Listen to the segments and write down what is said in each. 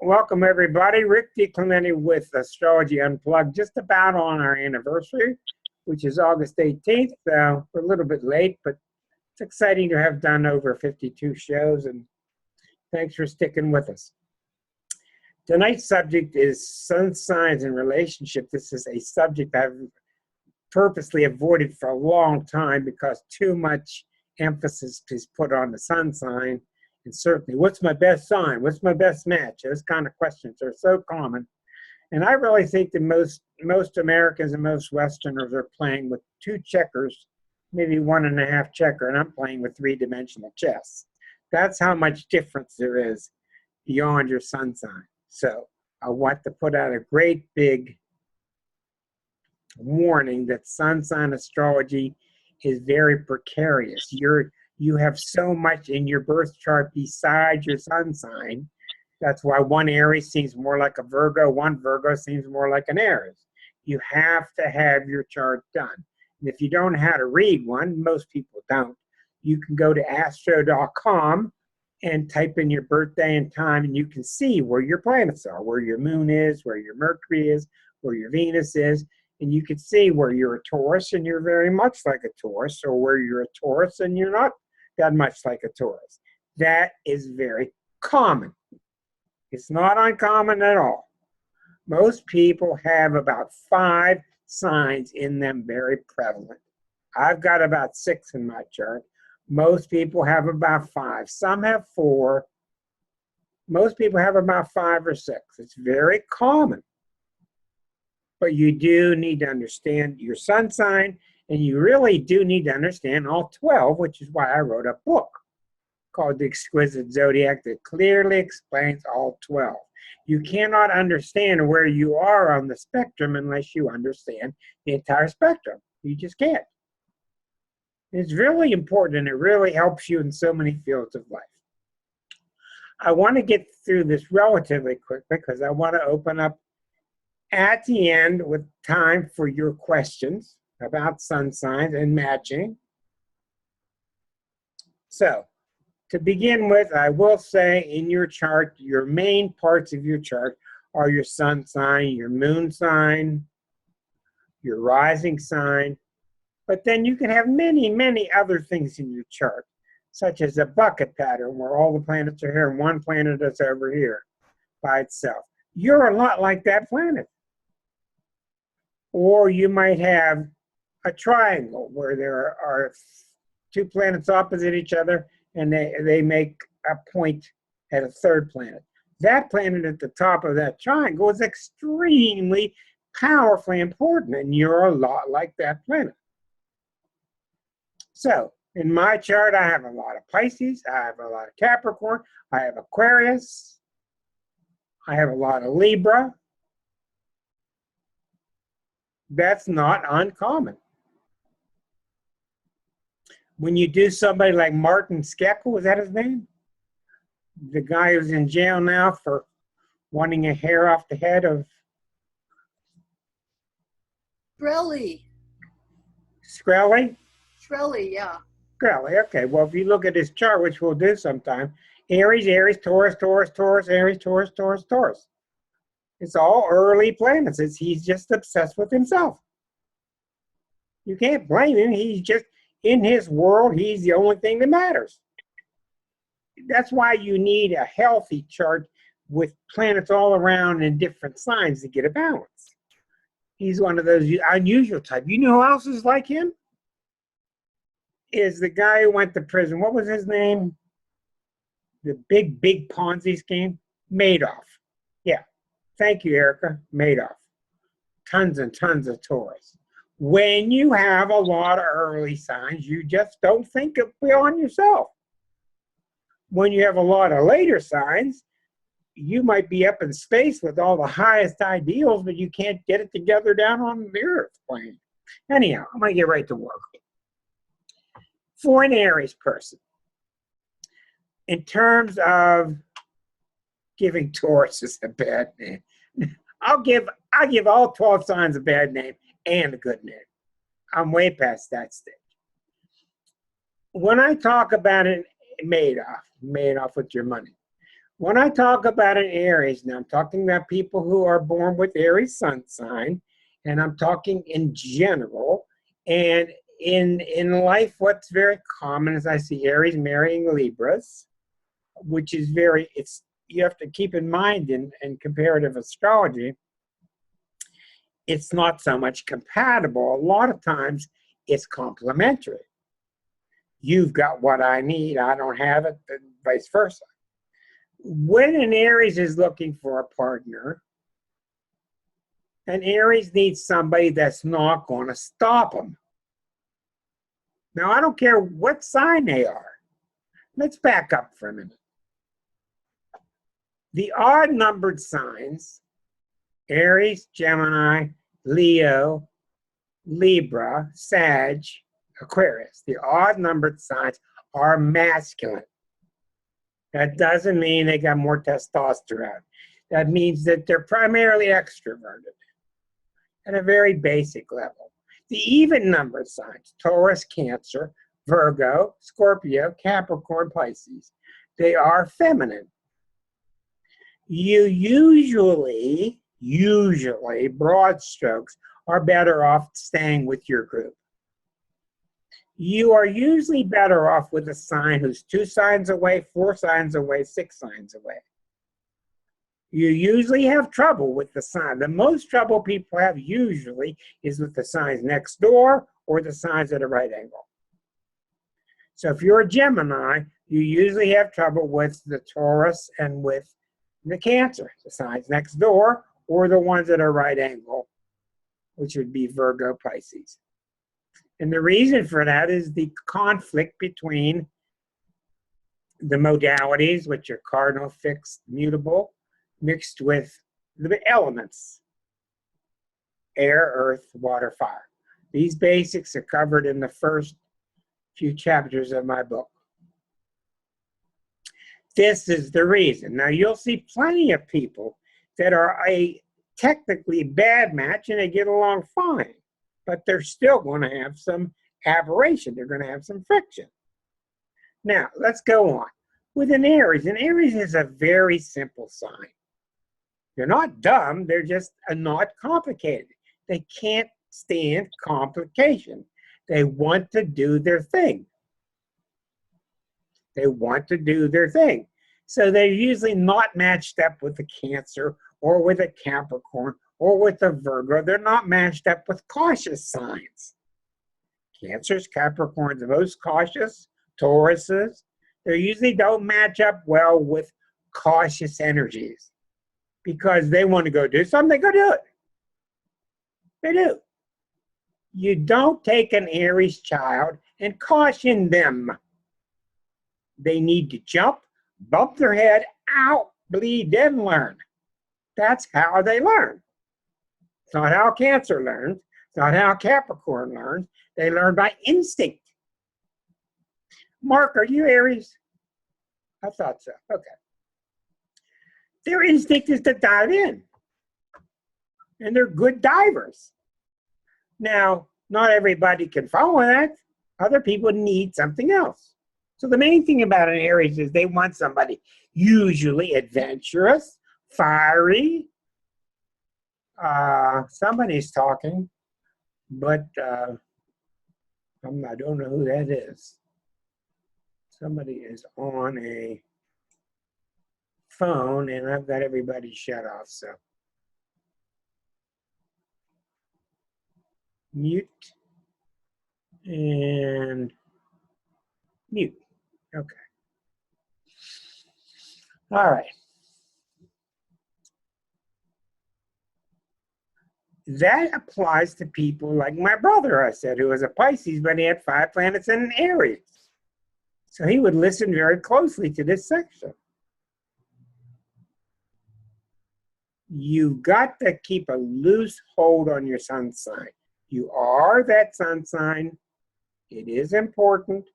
Welcome, everybody. Rick DiClemente with Astrology Unplugged, just about on our anniversary, which is August 18th. We're a little bit late, but it's exciting to have done over 52 shows, and thanks for sticking with us. Tonight's subject is sun signs and relationships. This is a subject I've purposely avoided for a long time because too much emphasis is put on the sun sign. And certainly, what's my best sign? What's my best match? Those kind of questions are so common. And I really think that most Americans and most Westerners are playing with two checkers, maybe 1.5 checker, and I'm playing with 3-dimensional chess. That's how much difference there is beyond your sun sign. So I want to put out a great big warning that sun sign astrology is very precarious. You have so much in your birth chart besides your sun sign. That's why one Aries seems more like a Virgo, one Virgo seems more like an Aries. You have to have your chart done. And if you don't know how to read one, most people don't, you can go to astro.com and type in your birthday and time, and you can see where your planets are, where your moon is, where your Mercury is, where your Venus is. And you can see where you're a Taurus and you're very much like a Taurus, or where you're a Taurus and you're not that much like a Taurus. That is very common. It's not uncommon at all. Most people have about 5 signs in them, very prevalent. I've got about 6 in my chart. Most people have about 5. Some have 4. Most people have about 5 or 6. It's very common. But you do need to understand your sun sign, and you really do need to understand all 12, which is why I wrote a book called The Exquisite Zodiac that clearly explains all 12. You cannot understand where you are on the spectrum unless you understand the entire spectrum. You just can't. It's really important, and it really helps you in so many fields of life. I want to get through this relatively quick because I want to open up at the end with time for your questions about sun signs and matching. So, to begin with, I will say in your chart, your main parts of your chart are your sun sign, your moon sign, your rising sign, but then you can have many, many other things in your chart, such as a bucket pattern where all the planets are here and one planet is over here by itself. You're a lot like that planet. Or you might have a triangle where there are 2 planets opposite each other and they make a point at a 3rd planet. That planet at the top of that triangle is extremely powerfully important, and you're a lot like that planet. So, in my chart, I have a lot of Pisces, I have a lot of Capricorn, I have Aquarius, I have a lot of Libra. That's not uncommon. When you do somebody like Martin Skekel, was that his name? The guy who's in jail now for wanting a hair off the head of Shkreli, yeah. Shkreli, okay. Well, if you look at his chart, which we'll do sometime, Aries, Aries, Taurus, Taurus, Taurus, Aries, Taurus, Taurus, Taurus. It's all early planets. He's just obsessed with himself. You can't blame him. He's just, in his world, he's the only thing that matters. That's why you need a healthy chart with planets all around in different signs to get a balance. He's one of those unusual type. You know who else is like him? Is the guy who went to prison. What was his name? The big Ponzi scheme? Madoff. Yeah. Thank you, Erica. Madoff. Tons and tons of Taurus. When you have a lot of early signs, you just don't think of beyond yourself. When you have a lot of later signs, you might be up in space with all the highest ideals, but you can't get it together down on the Earth plane. Anyhow, I'm going to get right to work. For an Aries person, in terms of giving Taurus a bad name, I'll give all 12 signs a bad name and a good name. I'm way past that stage. When I talk about it, Madoff with your money. When I talk about an Aries, now I'm talking about people who are born with Aries sun sign, and I'm talking in general. And in life, what's very common is I see Aries marrying Libras, which is you have to keep in mind in comparative astrology, it's not so much compatible. A lot of times it's complementary. You've got what I need, I don't have it, and vice versa. When an Aries is looking for a partner, an Aries needs somebody that's not going to stop them. Now, I don't care what sign they are. Let's back up for a minute. The odd numbered signs, Aries, Gemini, Leo, Libra, Sag, Aquarius, the odd numbered signs are masculine. That doesn't mean they got more testosterone. That means that they're primarily extroverted at a very basic level. The even numbered signs, Taurus, Cancer, Virgo, Scorpio, Capricorn, Pisces, they are feminine. You usually, broad strokes, are better off staying with your group. You are usually better off with a sign who's 2 signs away, 4 signs away, 6 signs away. You usually have trouble with the sign. The most trouble people have usually is with the signs next door or the signs at a right angle. So if you're a Gemini, you usually have trouble with the Taurus and with the Cancer, the signs next door or the ones at a right angle, which would be Virgo, Pisces. And the reason for that is the conflict between the modalities, which are cardinal, fixed, mutable, mixed with the elements, air, earth, water, fire. These basics are covered in the first few chapters of my book. This is the reason. Now, you'll see plenty of people that are a technically bad match and they get along fine, but they're still going to have some aberration. They're going to have some friction. Now, let's go on. With an Aries is a very simple sign. They're not dumb, they're just not complicated. They can't stand complication. They want to do their thing. They want to do their thing. So they're usually not matched up with a Cancer or with a Capricorn or with a Virgo. They're not matched up with cautious signs. Cancers, Capricorns, the most cautious, Tauruses, they usually don't match up well with cautious energies because they want to go do something, they go do it. They do. You don't take an Aries child and caution them. They need to jump, bump their head, ow, bleed, then learn. That's how they learn. It's not how Cancer learns. It's not how Capricorn learns. They learn by instinct. Mark, are you Aries? I thought so. Okay. Their instinct is to dive in. And they're good divers. Now, not everybody can follow that. Other people need something else. So the main thing about an Aries is they want somebody usually adventurous, fiery. Somebody's talking, but I don't know who that is. Somebody is on a phone, and I've got everybody shut off, so. Mute and mute. Okay. All right. That applies to people like my brother, I said, who was a Pisces, but he had 5 planets in an Aries. So he would listen very closely to this section. You've got to keep a loose hold on your sun sign. You are that sun sign. It is important.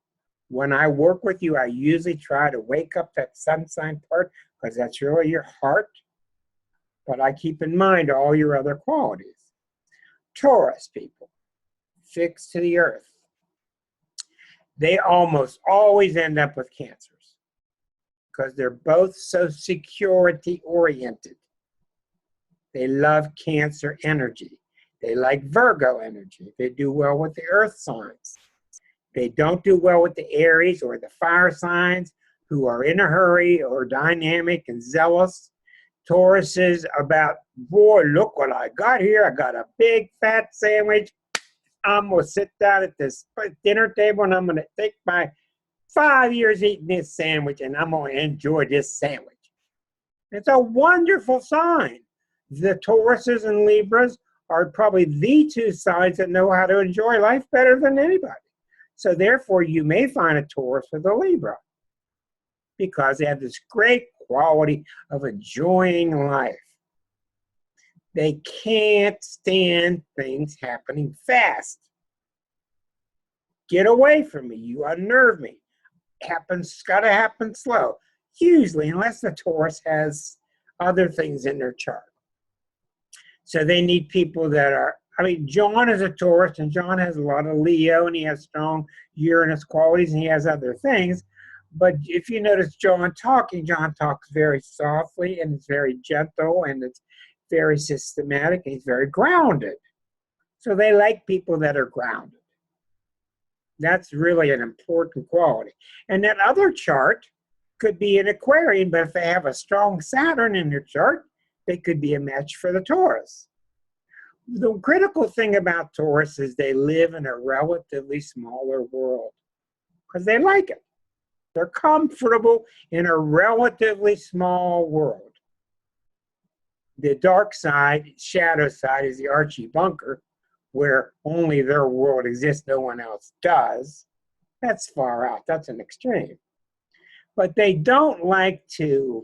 When I work with you, I usually try to wake up that sun sign part because that's really your heart. But I keep in mind all your other qualities. Taurus people, fixed to the earth. They almost always end up with Cancers. because they're both so security oriented. They love Cancer energy. They like Virgo energy. They do well with the earth signs. They don't do well with the Aries or the fire signs who are in a hurry or dynamic and zealous. Taurus is about, boy, look what I got here. I got a big fat sandwich. I'm going to sit down at this dinner table and I'm going to take my 5 years eating this sandwich and I'm going to enjoy this sandwich. It's a wonderful sign. The Tauruses and Libras are probably the two signs that know how to enjoy life better than anybody. So therefore, you may find a Taurus with a Libra because they have this great quality of enjoying life. They can't stand things happening fast. Get away from me. You unnerve me. It's got to happen slow. Usually, unless the Taurus has other things in their chart. So they need people that are, I mean, John is a Taurus, and John has a lot of Leo, and he has strong Uranus qualities, and he has other things. But if you notice John talks very softly, and it's very gentle, and it's very systematic, and he's very grounded. So they like people that are grounded. That's really an important quality. And that other chart could be an Aquarian, but if they have a strong Saturn in their chart, they could be a match for the Taurus. The critical thing about Taurus is they live in a relatively smaller world because they like it. They're comfortable in a relatively small world. The dark side, shadow side, is the Archie bunker, where only their world exists, no one else does. That's far out. That's an extreme. But they don't like to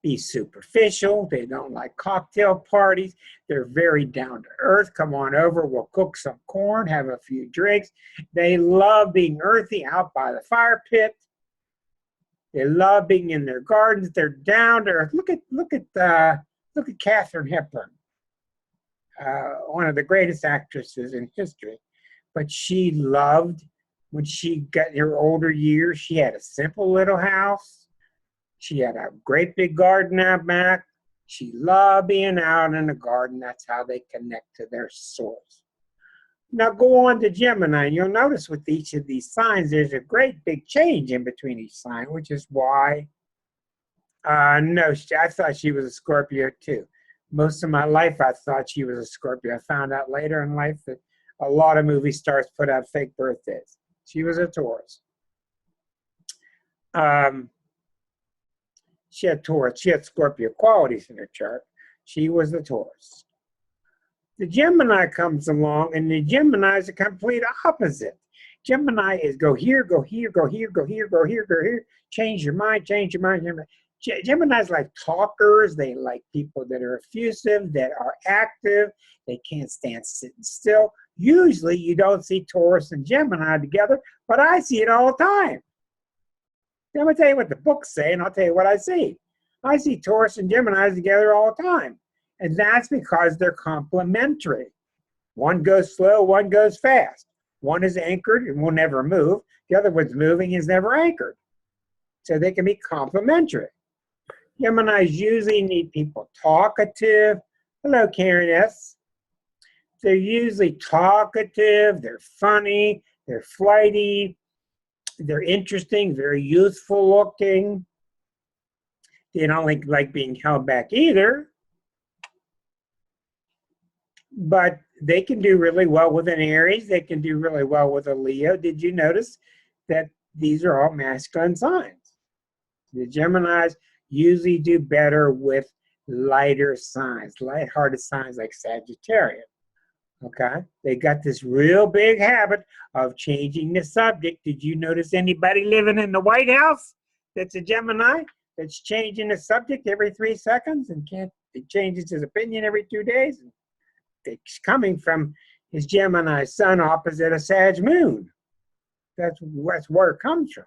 be superficial. They don't like cocktail parties. They're very down to earth. Come on over. We'll cook some corn, have a few drinks. They love being earthy out by the fire pit. They love being in their gardens. They're down to earth. Look at Katharine Hepburn, one of the greatest actresses in history. But she loved, when she got in her older years, she had a simple little house. She had a great big garden out back. She loved being out in the garden. That's how they connect to their source. Now go on to Gemini, and you'll notice with each of these signs, there's a great big change in between each sign, which is why, no, I thought she was a Scorpio too. Most of my life, I thought she was a Scorpio. I found out later in life that a lot of movie stars put out fake birthdays. She was a Taurus. She had Scorpio qualities in her chart. She was the Taurus. The Gemini comes along, and the Gemini is the complete opposite. Gemini is go here, go here, go here, go here, go here, go here. Change your mind, change your mind. Geminis like talkers. They like people that are effusive, that are active. They can't stand sitting still. Usually you don't see Taurus and Gemini together, but I see it all the time. I'm going to tell you what the books say, and I'll tell you what I see. I see Taurus and Gemini together all the time. And that's because they're complementary. One goes slow, one goes fast. One is anchored and will never move. The other one's moving and is never anchored. So they can be complementary. Geminis usually need people talkative. Hello, Karen S. They're usually talkative, they're funny, they're flighty, they're interesting, very youthful looking. They don't like being held back either. But they can do really well with an Aries. They can do really well with a Leo. Did you notice that these are all masculine signs? The Geminis usually do better with lighter signs, lighthearted signs like Sagittarius. Okay? They got this real big habit of changing the subject. Did you notice anybody living in the White House that's a Gemini that's changing the subject every 3 seconds and it changes his opinion every 2 days? It's coming from his Gemini sun opposite a Sag moon. That's where it comes from.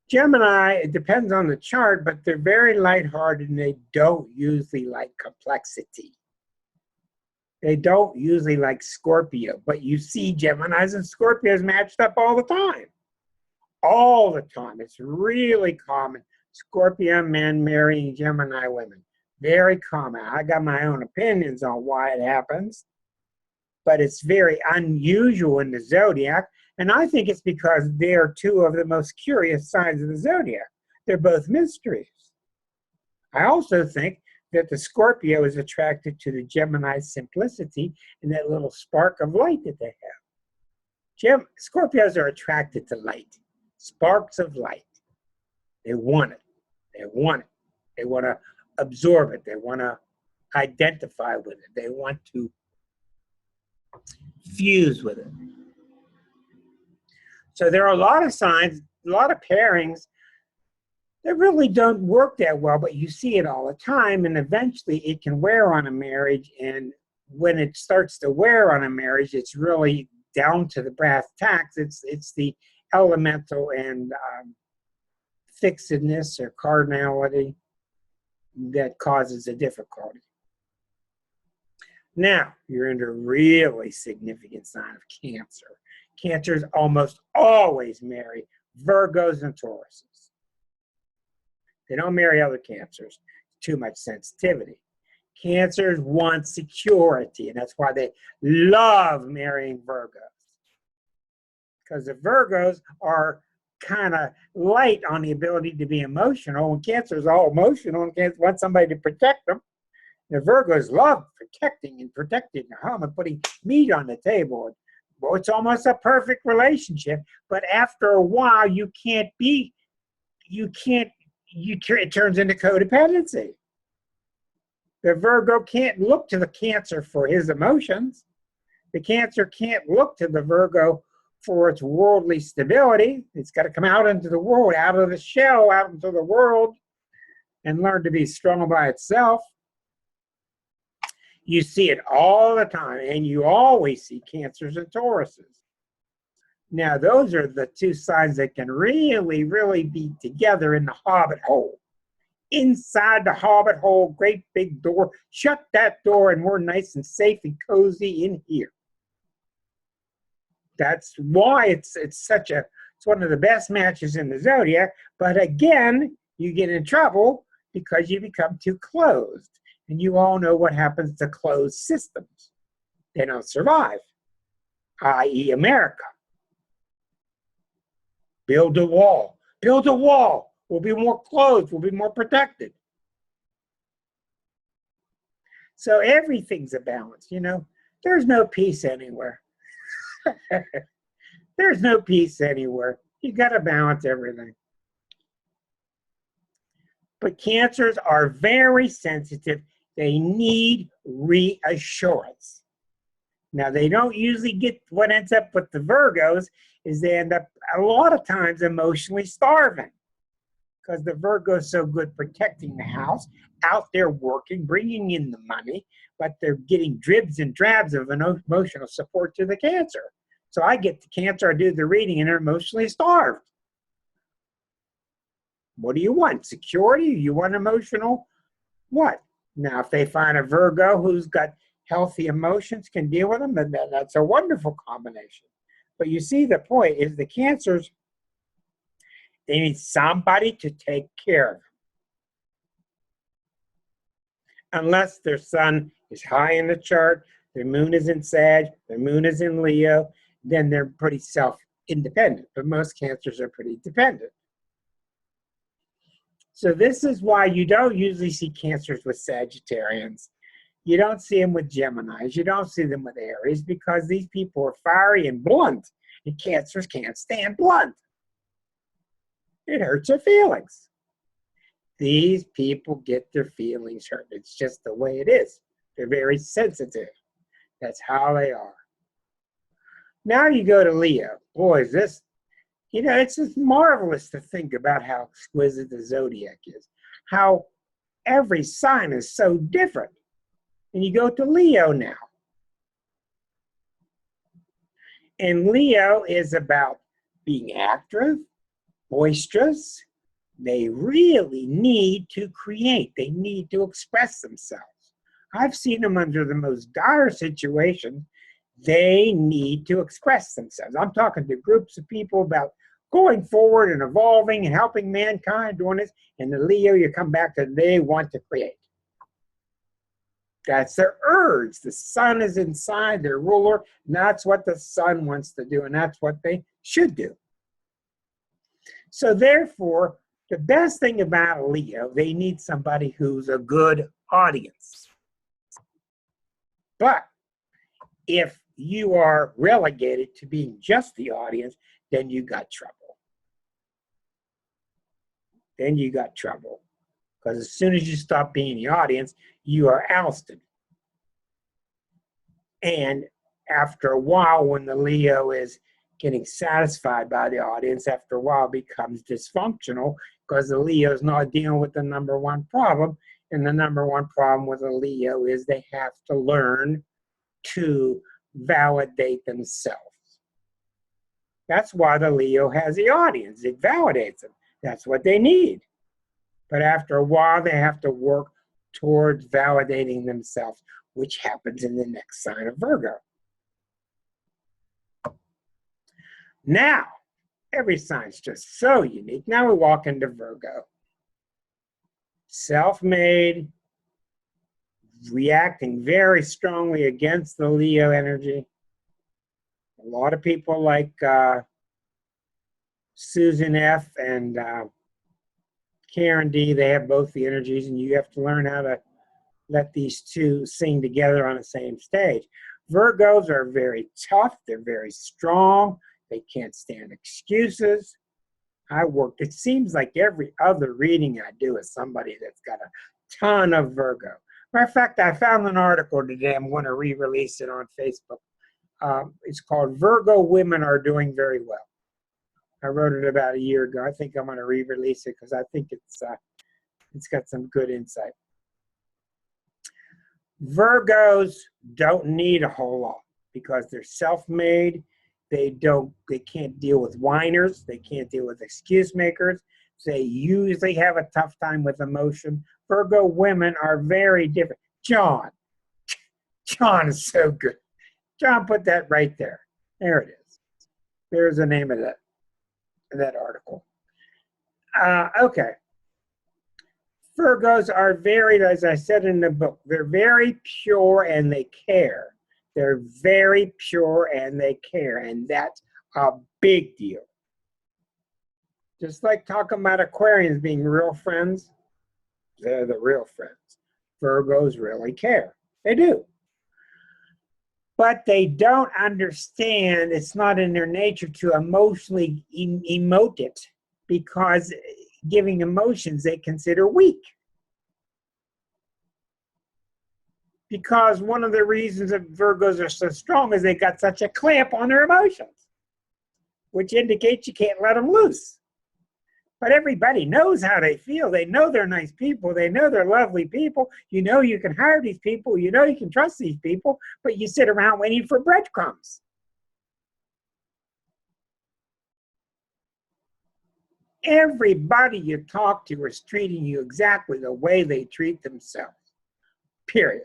Gemini, it depends on the chart, but they're very lighthearted and they don't usually like complexity. They don't usually like Scorpio, but you see Geminis and Scorpios matched up all the time. all the time. It's really common. Scorpio men marrying Gemini women. Very common. I got my own opinions on why it happens, but it's very unusual in the zodiac. And I think it's because they're two of the most curious signs of the zodiac. They're both mysteries. I also think that the Scorpio is attracted to the Gemini simplicity and that little spark of light that they have. Scorpios are attracted to light, sparks of light. They want it. They want it. They want to absorb it. They want to identify with it. They want to fuse with it. So there are a lot of signs, a lot of pairings that really don't work that well, but you see it all the time, and eventually it can wear on a marriage. And when it starts to wear on a marriage, it's really down to the brass tacks. It's the elemental and fixedness or cardinality that causes a difficulty. Now, you're into a really significant sign of Cancer. Cancers almost always marry Virgos and Tauruses. They don't marry other Cancers. Too much sensitivity. Cancers want security, and that's why they love marrying Virgos. Because the Virgos are kind of light on the ability to be emotional, and Cancer is all emotional and Cancer wants somebody to protect them. The Virgos love protecting their home and putting meat on the table. Well, it's almost a perfect relationship, but after a while, it turns into codependency. The Virgo can't look to the Cancer for his emotions. The Cancer can't look to the Virgo for its worldly stability. It's got to come out into the world, out of the shell, out into the world, and learn to be strong by itself. You see it all the time, and you always see Cancers and Tauruses. Now, those are the two signs that can really, really be together in the hobbit hole. Inside the hobbit hole, great big door. Shut that door, and we're nice and safe and cozy in here. That's why it's one of the best matches in the zodiac. But again, you get in trouble because you become too closed. And you all know what happens to closed systems. They don't survive, i.e. America. Build a wall. Build a wall. We'll be more closed. We'll be more protected. So everything's a balance, you know. There's no peace anywhere. There's no peace anywhere. You got to balance everything. But Cancers are very sensitive. They need reassurance. Now, they don't usually get what ends up with the Virgos is they end up a lot of times emotionally starving because the Virgo is so good protecting the house, out there working, bringing in the money, but they're getting dribs and drabs of emotional support to the Cancer. So I get the Cancer, I do the reading, and they're emotionally starved. What do you want? Security? You want emotional? What? Now, if they find a Virgo who's got healthy emotions, can deal with them, then that's a wonderful combination. But you see, the point is the Cancers, they need somebody to take care of them. Unless their sun is high in the chart, their moon is in Sag, their moon is in Leo, then they're pretty self-independent. But most Cancers are pretty dependent. So this is why you don't usually see Cancers with Sagittarians. You don't see them with Geminis. You don't see them with Aries because these people are fiery and blunt. And Cancers can't stand blunt. It hurts their feelings. These people get their feelings hurt. It's just the way it is. They're very sensitive. That's how they are. Now you go to Leo. Boy, is this... You know, it's just marvelous to think about how exquisite the zodiac is, how every sign is so different. And you go to Leo now. And Leo is about being active, boisterous. They really need to create. They need to express themselves. I've seen them under the most dire situations. They need to express themselves. I'm talking to groups of people about going forward and evolving and helping mankind doing this. And the Leo, you come back to they want to create. That's their urge. The sun is inside their ruler, and that's what the sun wants to do, and that's what they should do. So therefore, the best thing about a Leo, they need somebody who's a good audience. But if you are relegated to being just the audience, then you got trouble. Then you got trouble. Because as soon as you stop being the audience, you are ousted. And after a while, when the Leo is getting satisfied by the audience, after a while it becomes dysfunctional because the Leo is not dealing with the number one problem. And the number one problem with a Leo is they have to learn to validate themselves. That's why the Leo has the audience. It validates them. That's what they need. But after a while, they have to work towards validating themselves, which happens in the next sign of Virgo. Now, every sign's just so unique. Now we walk into Virgo. Self-made, reacting very strongly against the Leo energy. A lot of people like Susan F. and Karen D., they have both the energies, and you have to learn how to let these two sing together on the same stage. Virgos are very tough. They're very strong. They can't stand excuses. It seems like every other reading I do is somebody that's got a ton of Virgo. Matter of fact, I found an article today. I'm going to re-release it on Facebook. It's called Virgo Women Are Doing Very Well. I wrote it about a year ago. I think I'm going to re-release it because I think it's got some good insight. Virgos don't need a whole lot because they're self-made. They can't deal with whiners. They can't deal with excuse makers. They usually have a tough time with emotion. Virgo women are very different. John is so good. John put that right there. There it is. There's the name of that article. Okay. Virgos are very, as I said in the book, they're very pure and they care. They're very pure and they care, and that's a big deal. Just like talking about Aquarians being real friends, they're the real friends. Virgos really care. They do. But they don't understand, it's not in their nature to emotionally emote it, because giving emotions they consider weak. Because one of the reasons that Virgos are so strong is they got such a clamp on their emotions, which indicates you can't let them loose. But everybody knows how they feel. They know they're nice people. They know they're lovely people. You know you can hire these people. You know you can trust these people, but you sit around waiting for breadcrumbs. Everybody you talk to is treating you exactly the way they treat themselves, period.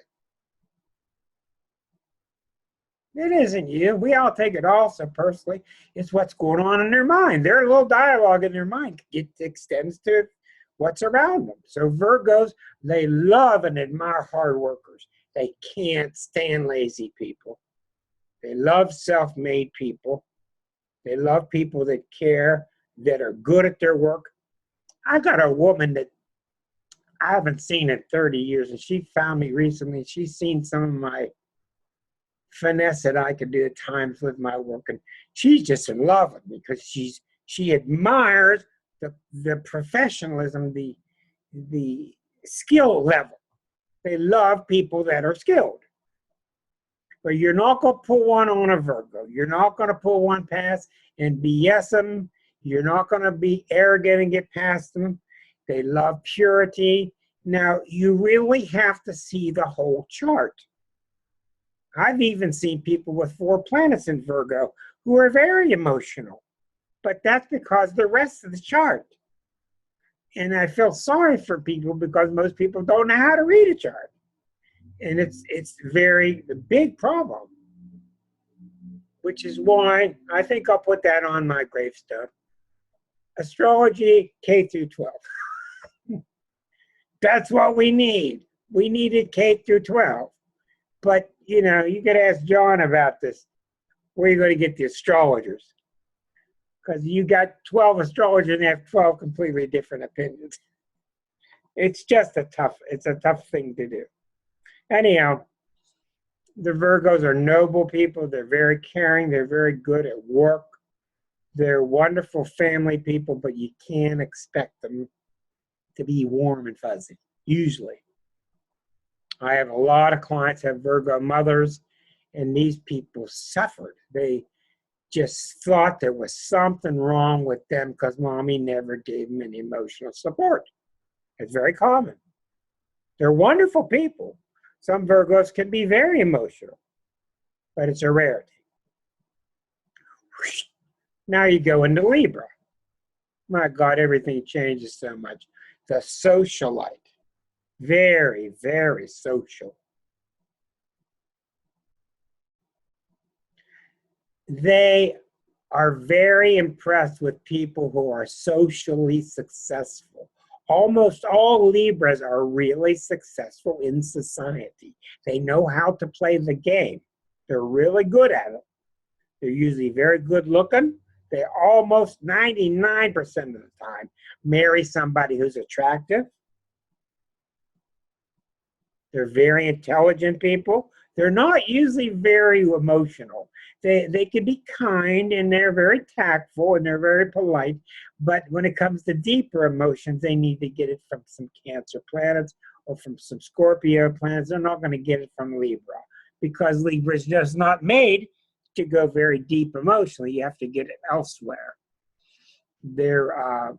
It isn't you. We all take it all so personally. It's what's going on in their mind. Their little dialogue in their mind extends to what's around them. So Virgos, they love and admire hard workers. They can't stand lazy people. They love self-made people. They love people that care, that are good at their work. I got a woman that I haven't seen in 30 years, and she found me recently. She's seen some of my finesse that I could do at times with my work, and she's just in love with me because she admires the professionalism, the skill level. They love people that are skilled. But you're not going to pull one on a Virgo. You're not going to pull one past and BS them. You're not going to be arrogant and get past them. They love purity. Now, you really have to see the whole chart. I've even seen people with 4 planets in Virgo who are very emotional, but that's because the rest of the chart. And I feel sorry for people because most people don't know how to read a chart. And it's very a big problem, which is why I think I'll put that on my gravestone. Astrology K through 12. That's what we need. We needed K through 12. But, you know, you could ask John about this. Where are you going to get the astrologers? Because you got 12 astrologers and they have 12 completely different opinions. It's just a tough thing to do. Anyhow, the Virgos are noble people. They're very caring. They're very good at work. They're wonderful family people, but you can't expect them to be warm and fuzzy, usually. I have a lot of clients have Virgo mothers, and these people suffered. They just thought there was something wrong with them because mommy never gave them any emotional support. It's very common. They're wonderful people. Some Virgos can be very emotional, but it's a rarity. Now you go into Libra. My God, everything changes so much. The socialite. Very, very social. They are very impressed with people who are socially successful. Almost all Libras are really successful in society. They know how to play the game. They're really good at it. They're usually very good looking. They almost 99% of the time marry somebody who's attractive. They're very intelligent people. They're not usually very emotional. They can be kind and they're very tactful and they're very polite, but when it comes to deeper emotions, they need to get it from some Cancer planets or from some Scorpio planets. They're not going to get it from Libra because Libra is just not made to go very deep emotionally. You have to get it elsewhere. Their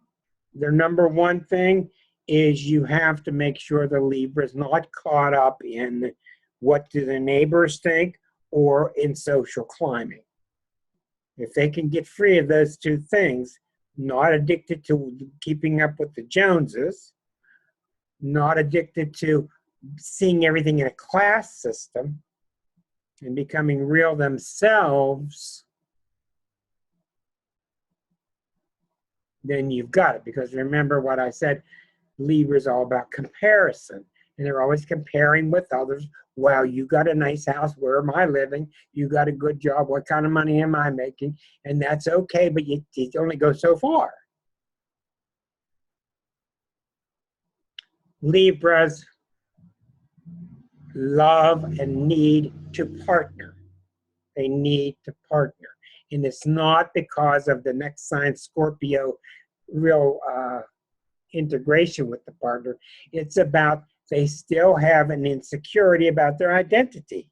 number one thing is you have to make sure the Libra is not caught up in what do the neighbors think or in social climbing. If they can get free of those two things, not addicted to keeping up with the Joneses, not addicted to seeing everything in a class system, and becoming real themselves, then you've got it. Because remember what I said, Libra is all about comparison. And they're always comparing with others. Wow, you got a nice house. Where am I living? You got a good job. What kind of money am I making? And that's okay, but you only go so far. Libras love and need to partner. They need to partner. And it's not because of the next sign, Scorpio, real integration with the partner. It's about they still have an insecurity about their identity.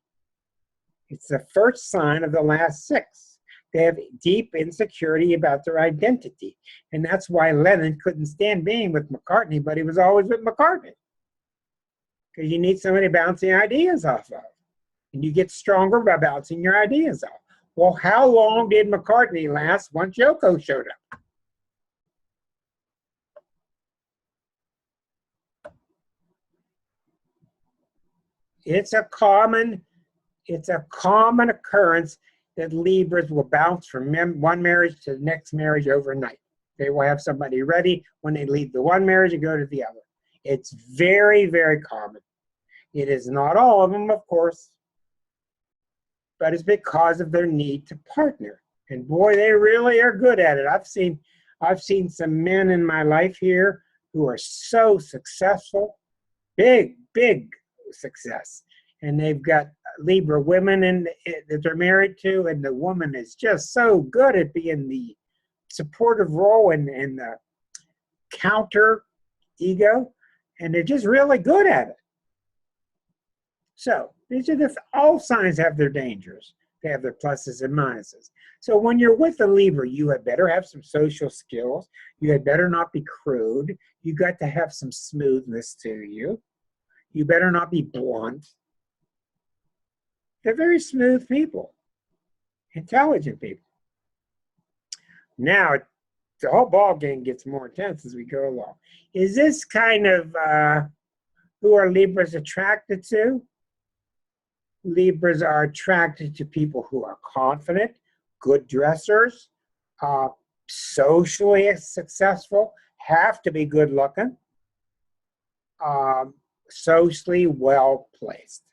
It's the first sign of the last 6. They have deep insecurity about their identity. And that's why Lennon couldn't stand being with McCartney, but he was always with McCartney. Because you need somebody bouncing ideas off of. And you get stronger by bouncing your ideas off. Well, how long did McCartney last once Yoko showed up? It's a common occurrence that Libras will bounce from one marriage to the next marriage overnight. They will have somebody ready when they leave the one marriage and go to the other. It's very, very common. It is not all of them, of course, but it's because of their need to partner. And boy, they really are good at it. I've seen some men in my life here who are so successful, big success. And they've got Libra women that they're married to, and the woman is just so good at being the supportive role and the counter ego, and they're just really good at it. So these are all signs have their dangers. They have their pluses and minuses. So when you're with a Libra, you had better have some social skills. You had better not be crude. You got to have some smoothness to you. You better not be blunt. They're very smooth people, intelligent people. Now, the whole ball game gets more intense as we go along. Is this kind of who are Libras attracted to? Libras are attracted to people who are confident, good dressers, socially successful, have to be good looking, socially well placed.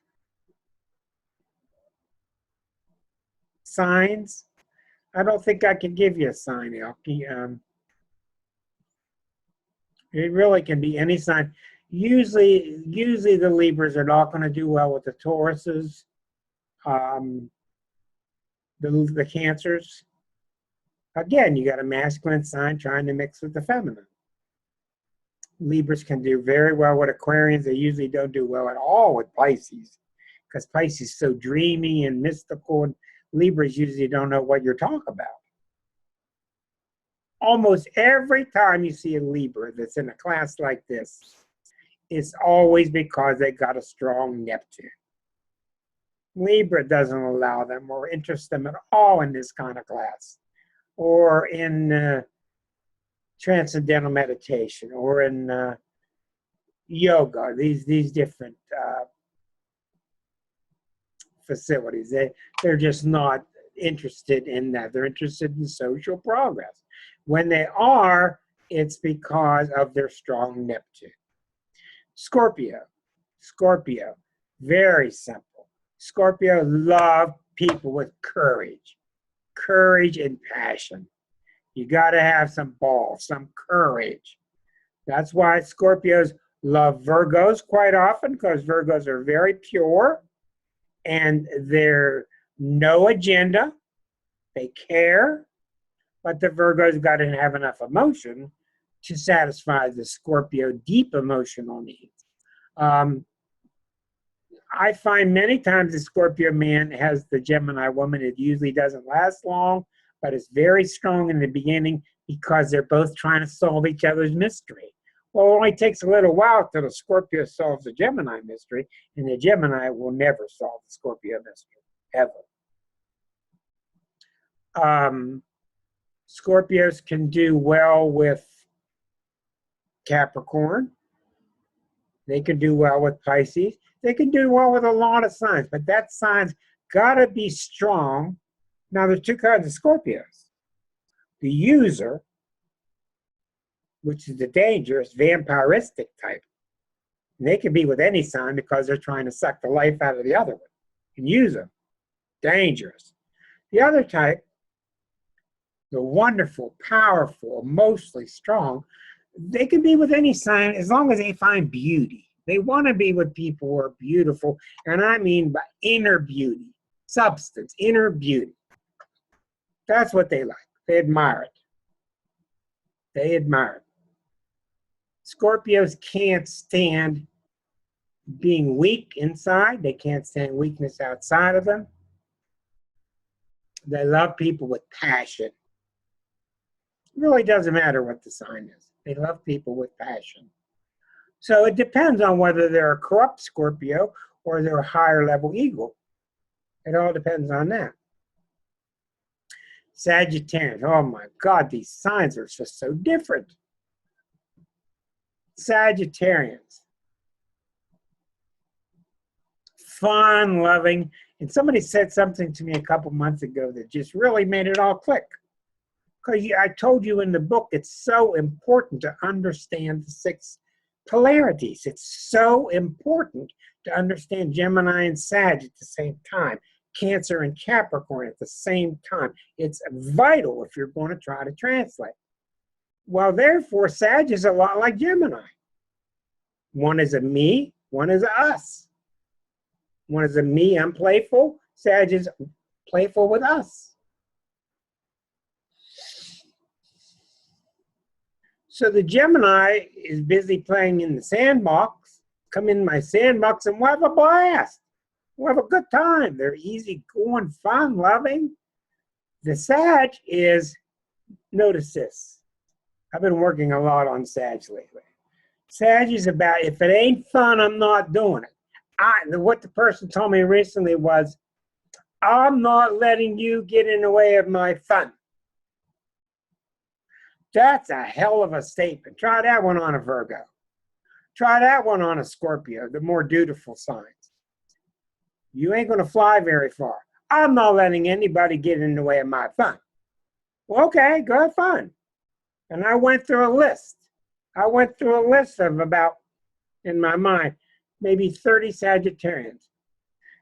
Signs, I don't think I can give you a sign, Elkie. It really can be any sign. Usually the Libras are not going to do well with the Tauruses, the Cancers. Again, you got a masculine sign trying to mix with the feminine. Libras can do very well with Aquarians. They usually don't do well at all with Pisces, because Pisces is so dreamy and mystical, and Libras usually don't know what you're talking about. Almost every time you see a Libra that's in a class like this, it's always because they got a strong Neptune. Libra doesn't allow them or interest them at all in this kind of class, or in transcendental meditation, or in yoga, these different facilities. They're just not interested in that. They're interested in social progress. When they are, it's because of their strong Neptune. Scorpio, very simple. Scorpio love people with courage and passion. You got to have some balls, some courage. That's why Scorpios love Virgos quite often, because Virgos are very pure and they're no agenda. They care, but the Virgos got to have enough emotion to satisfy the Scorpio deep emotional needs. I find many times the Scorpio man has the Gemini woman. It usually doesn't last long, but it's very strong in the beginning because they're both trying to solve each other's mystery. Well, it only takes a little while till the Scorpio solves the Gemini mystery, and the Gemini will never solve the Scorpio mystery, ever. Scorpios can do well with Capricorn. They can do well with Pisces. They can do well with a lot of signs, but that sign's got to be strong. Now, there's two kinds of Scorpios. The user, which is the dangerous, vampiristic type. And they can be with any sign because they're trying to suck the life out of the other one and use them. Dangerous. The other type, the wonderful, powerful, mostly strong, they can be with any sign as long as they find beauty. They want to be with people who are beautiful, and I mean by inner beauty, substance, inner beauty. That's what they like. They admire it. They admire it. Scorpios can't stand being weak inside. They can't stand weakness outside of them. They love people with passion. It really doesn't matter what the sign is. They love people with passion. So it depends on whether they're a corrupt Scorpio or they're a higher level eagle. It all depends on that. Sagittarius, oh my God, these signs are just so different. Sagittarians, fun, loving, and somebody said something to me a couple months ago that just really made it all click. Because I told you in the book, it's so important to understand the 6 polarities. It's so important to understand Gemini and Sag at the same time, Cancer and Capricorn at the same time. It's vital if you're going to try to translate. Well, therefore, Sag is a lot like Gemini. One is a me, one is a us. One is a me, I'm playful. Sag is playful with us. So the Gemini is busy playing in the sandbox. Come in my sandbox and we'll have a blast. We'll have a good time. They're easy going, fun, loving. The Sag is, notice this. I've been working a lot on Sag lately. Sag is about, if it ain't fun, I'm not doing it. What the person told me recently was, I'm not letting you get in the way of my fun. That's a hell of a statement. Try that one on a Virgo. Try that one on a Scorpio, the more dutiful signs. You ain't going to fly very far. I'm not letting anybody get in the way of my fun. Well, okay, go have fun. And I went through a list. I went through a list of about, in my mind, maybe 30 Sagittarians.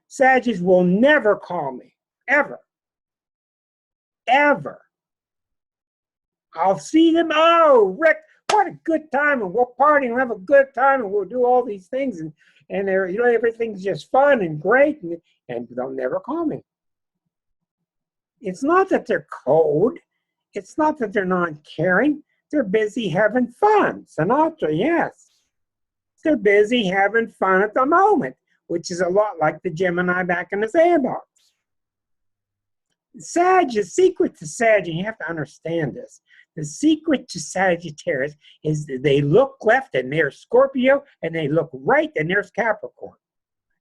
Sagittarians will never call me, ever, ever. I'll see them. Oh, Rick, what a good time, and we'll party and have a good time, and we'll do all these things, and everything's just fun and great, and they'll never call me. It's not that they're cold. It's not that they're not caring. They're busy having fun. Sinatra, yes. They're busy having fun at the moment, which is a lot like the Gemini back in the sandbox. The secret to Sag, and you have to understand this, the secret to Sagittarius is that they look left and there's Scorpio, and they look right and there's Capricorn.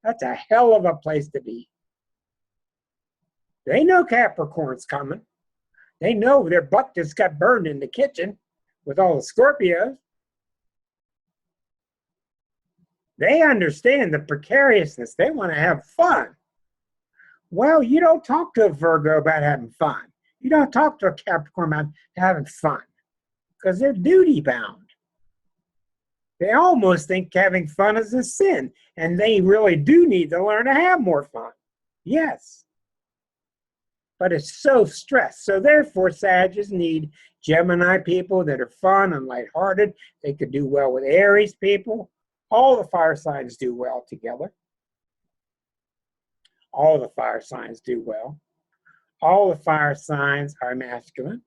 That's a hell of a place to be. They know Capricorn's coming. They know their butt just got burned in the kitchen with all the Scorpios. They understand the precariousness. They want to have fun. Well, you don't talk to a Virgo about having fun. You don't talk to a Capricorn about having fun because they're duty bound. They almost think having fun is a sin, and they really do need to learn to have more fun. Yes. But it's so stressed. So therefore, Sagittarius need Gemini people that are fun and lighthearted. They could do well with Aries people. All the fire signs do well together. All the fire signs do well. All the fire signs are masculine.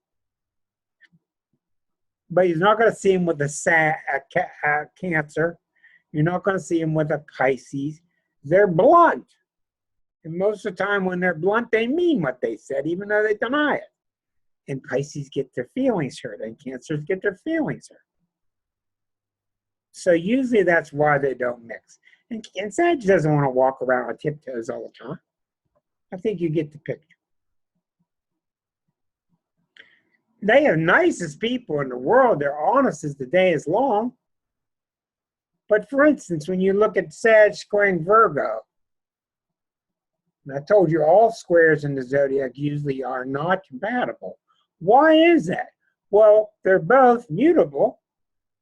But you're not going to see them with a Cancer. You're not going to see them with a Pisces. They're blunt. And most of the time when they're blunt, they mean what they said, even though they deny it. And Pisces get their feelings hurt, and Cancers get their feelings hurt. So usually that's why they don't mix. And Sag doesn't want to walk around on tiptoes all the time. I think you get the picture. They are nicest people in the world. They're honest as the day is long. But for instance, when you look at Sag squaring Virgo, and I told you all squares in the zodiac usually are not compatible. Why is that? Well, they're both mutable.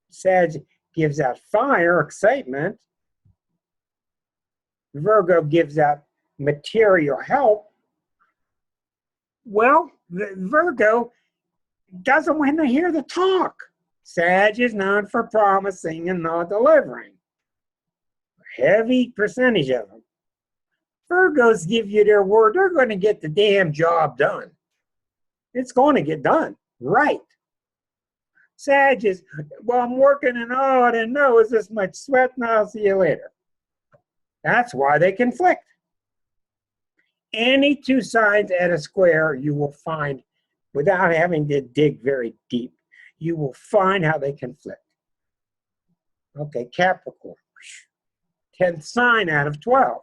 Sag gives out fire, excitement. Virgo gives out material help. Well, the Virgo doesn't want to hear the talk. Sag is known for promising and not delivering. A heavy percentage of them. Virgos give you their word. They're going to get the damn job done. It's going to get done. Right. Sag is, well, I'm working and oh, I didn't know it was this much sweat, and I'll see you later. That's why they conflict. Any two signs at a square you will find, without having to dig very deep, you will find how they conflict. Okay, Capricorn. 10th sign out of 12.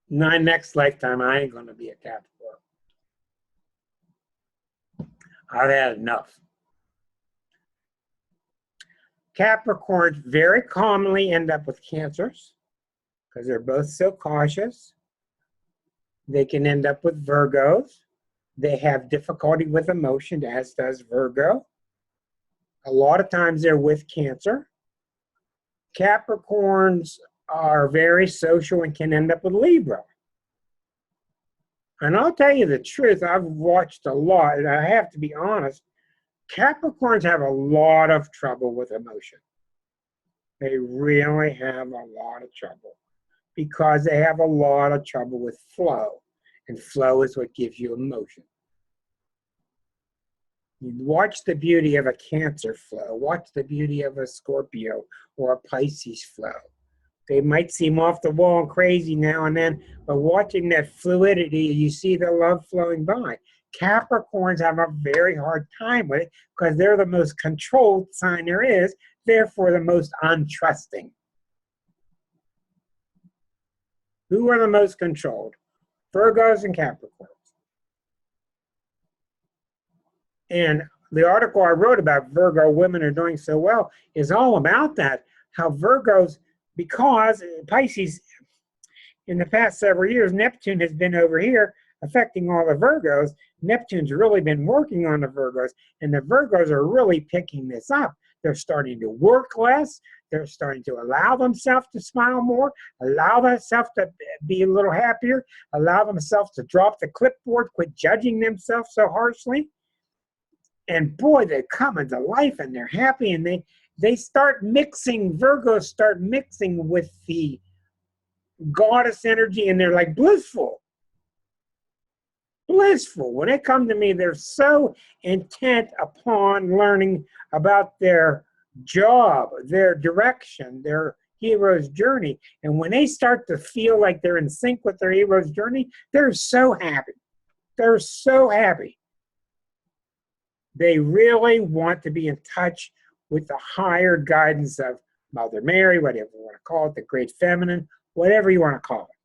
My next lifetime, I ain't going to be a Capricorn. I've had enough. Capricorns very commonly end up with Cancers because they're both so cautious. They can end up with Virgos. They have difficulty with emotion, as does Virgo. A lot of times they're with Cancer. Capricorns are very social and can end up with Libra. And I'll tell you the truth, I've watched a lot, and I have to be honest, Capricorns have a lot of trouble with emotion. They really have a lot of trouble because they have a lot of trouble with flow. And flow is what gives you emotion. You watch the beauty of a Cancer flow. Watch the beauty of a Scorpio or a Pisces flow. They might seem off the wall and crazy now and then, but watching that fluidity, you see the love flowing by. Capricorns have a very hard time with it because they're the most controlled sign there is, therefore the most untrusting. Who are the most controlled? Virgos and Capricorns. And the article I wrote about Virgo women are doing so well is all about that, how Virgos, because Pisces, in the past several years, Neptune has been over here, affecting all the Virgos. Neptune's really been working on the Virgos, and the Virgos are really picking this up. They're starting to work less. They're starting to allow themselves to smile more, allow themselves to be a little happier, allow themselves to drop the clipboard, quit judging themselves so harshly. And boy, they come into life and they're happy, and they start mixing, Virgos start mixing with the goddess energy, and they're like blissful. Blissful. When they come to me, they're so intent upon learning about their job, their direction, their hero's journey. And when they start to feel like they're in sync with their hero's journey, they're so happy. They're so happy. They really want to be in touch with the higher guidance of Mother Mary, whatever you want to call it, the great feminine, whatever you want to call it.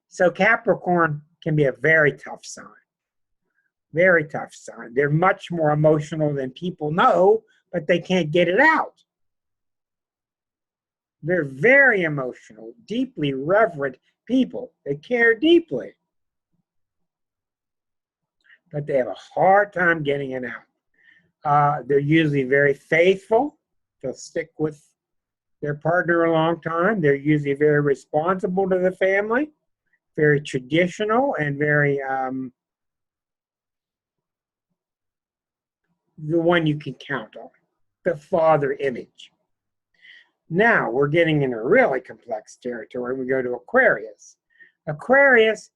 So Capricorn can be a very tough sign. Very tough sign. They're much more emotional than people know, but they can't get it out. They're very emotional, deeply reverent people. They care deeply. But they have a hard time getting it out. They're usually very faithful. They'll stick with their partner a long time. They're usually very responsible to the family, very traditional, and very the one you can count on, the father image. Now we're getting into really complex territory. We go to Aquarius. Aquarius,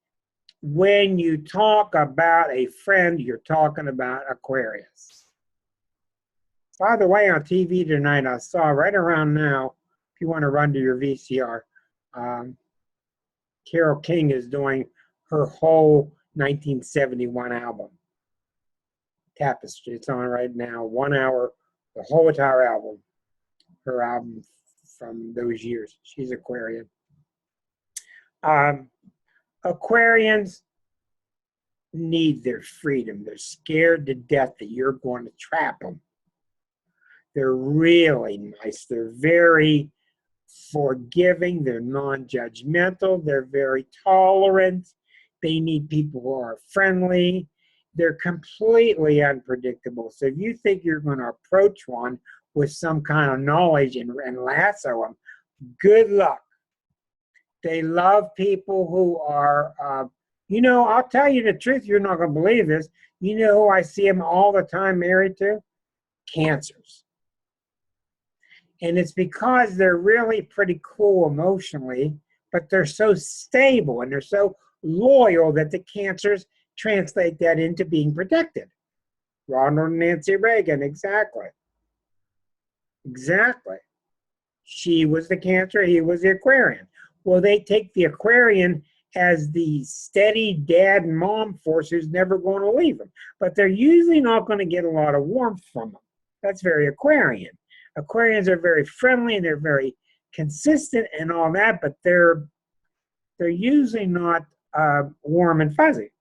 when you talk about a friend, you're talking about Aquarius. By the way, on TV tonight, I saw right around now, if you want to run to your VCR, Carole King is doing her whole 1971 album, Tapestry. It's on right now, 1 hour, the whole entire album, her album from those years. She's Aquarian. Aquarians need their freedom. They're scared to death that you're going to trap them. They're really nice. They're very forgiving. They're non-judgmental. They're very tolerant. They need people who are friendly. They're completely unpredictable. So if you think you're going to approach one with some kind of knowledge and lasso them, good luck. They love people who are, I'll tell you the truth. You're not going to believe this. You know who I see them all the time married to? Cancers. And it's because they're really pretty cool emotionally, but they're so stable and they're so loyal that the Cancers translate that into being protected. Ronald and Nancy Reagan, exactly. Exactly. She was the Cancer, he was the Aquarian. Well, they take the Aquarian as the steady dad and mom force who's never going to leave them. But they're usually not going to get a lot of warmth from them. That's very Aquarian. Aquarians are very friendly and they're very consistent and all that, but they're usually not warm and fuzzy.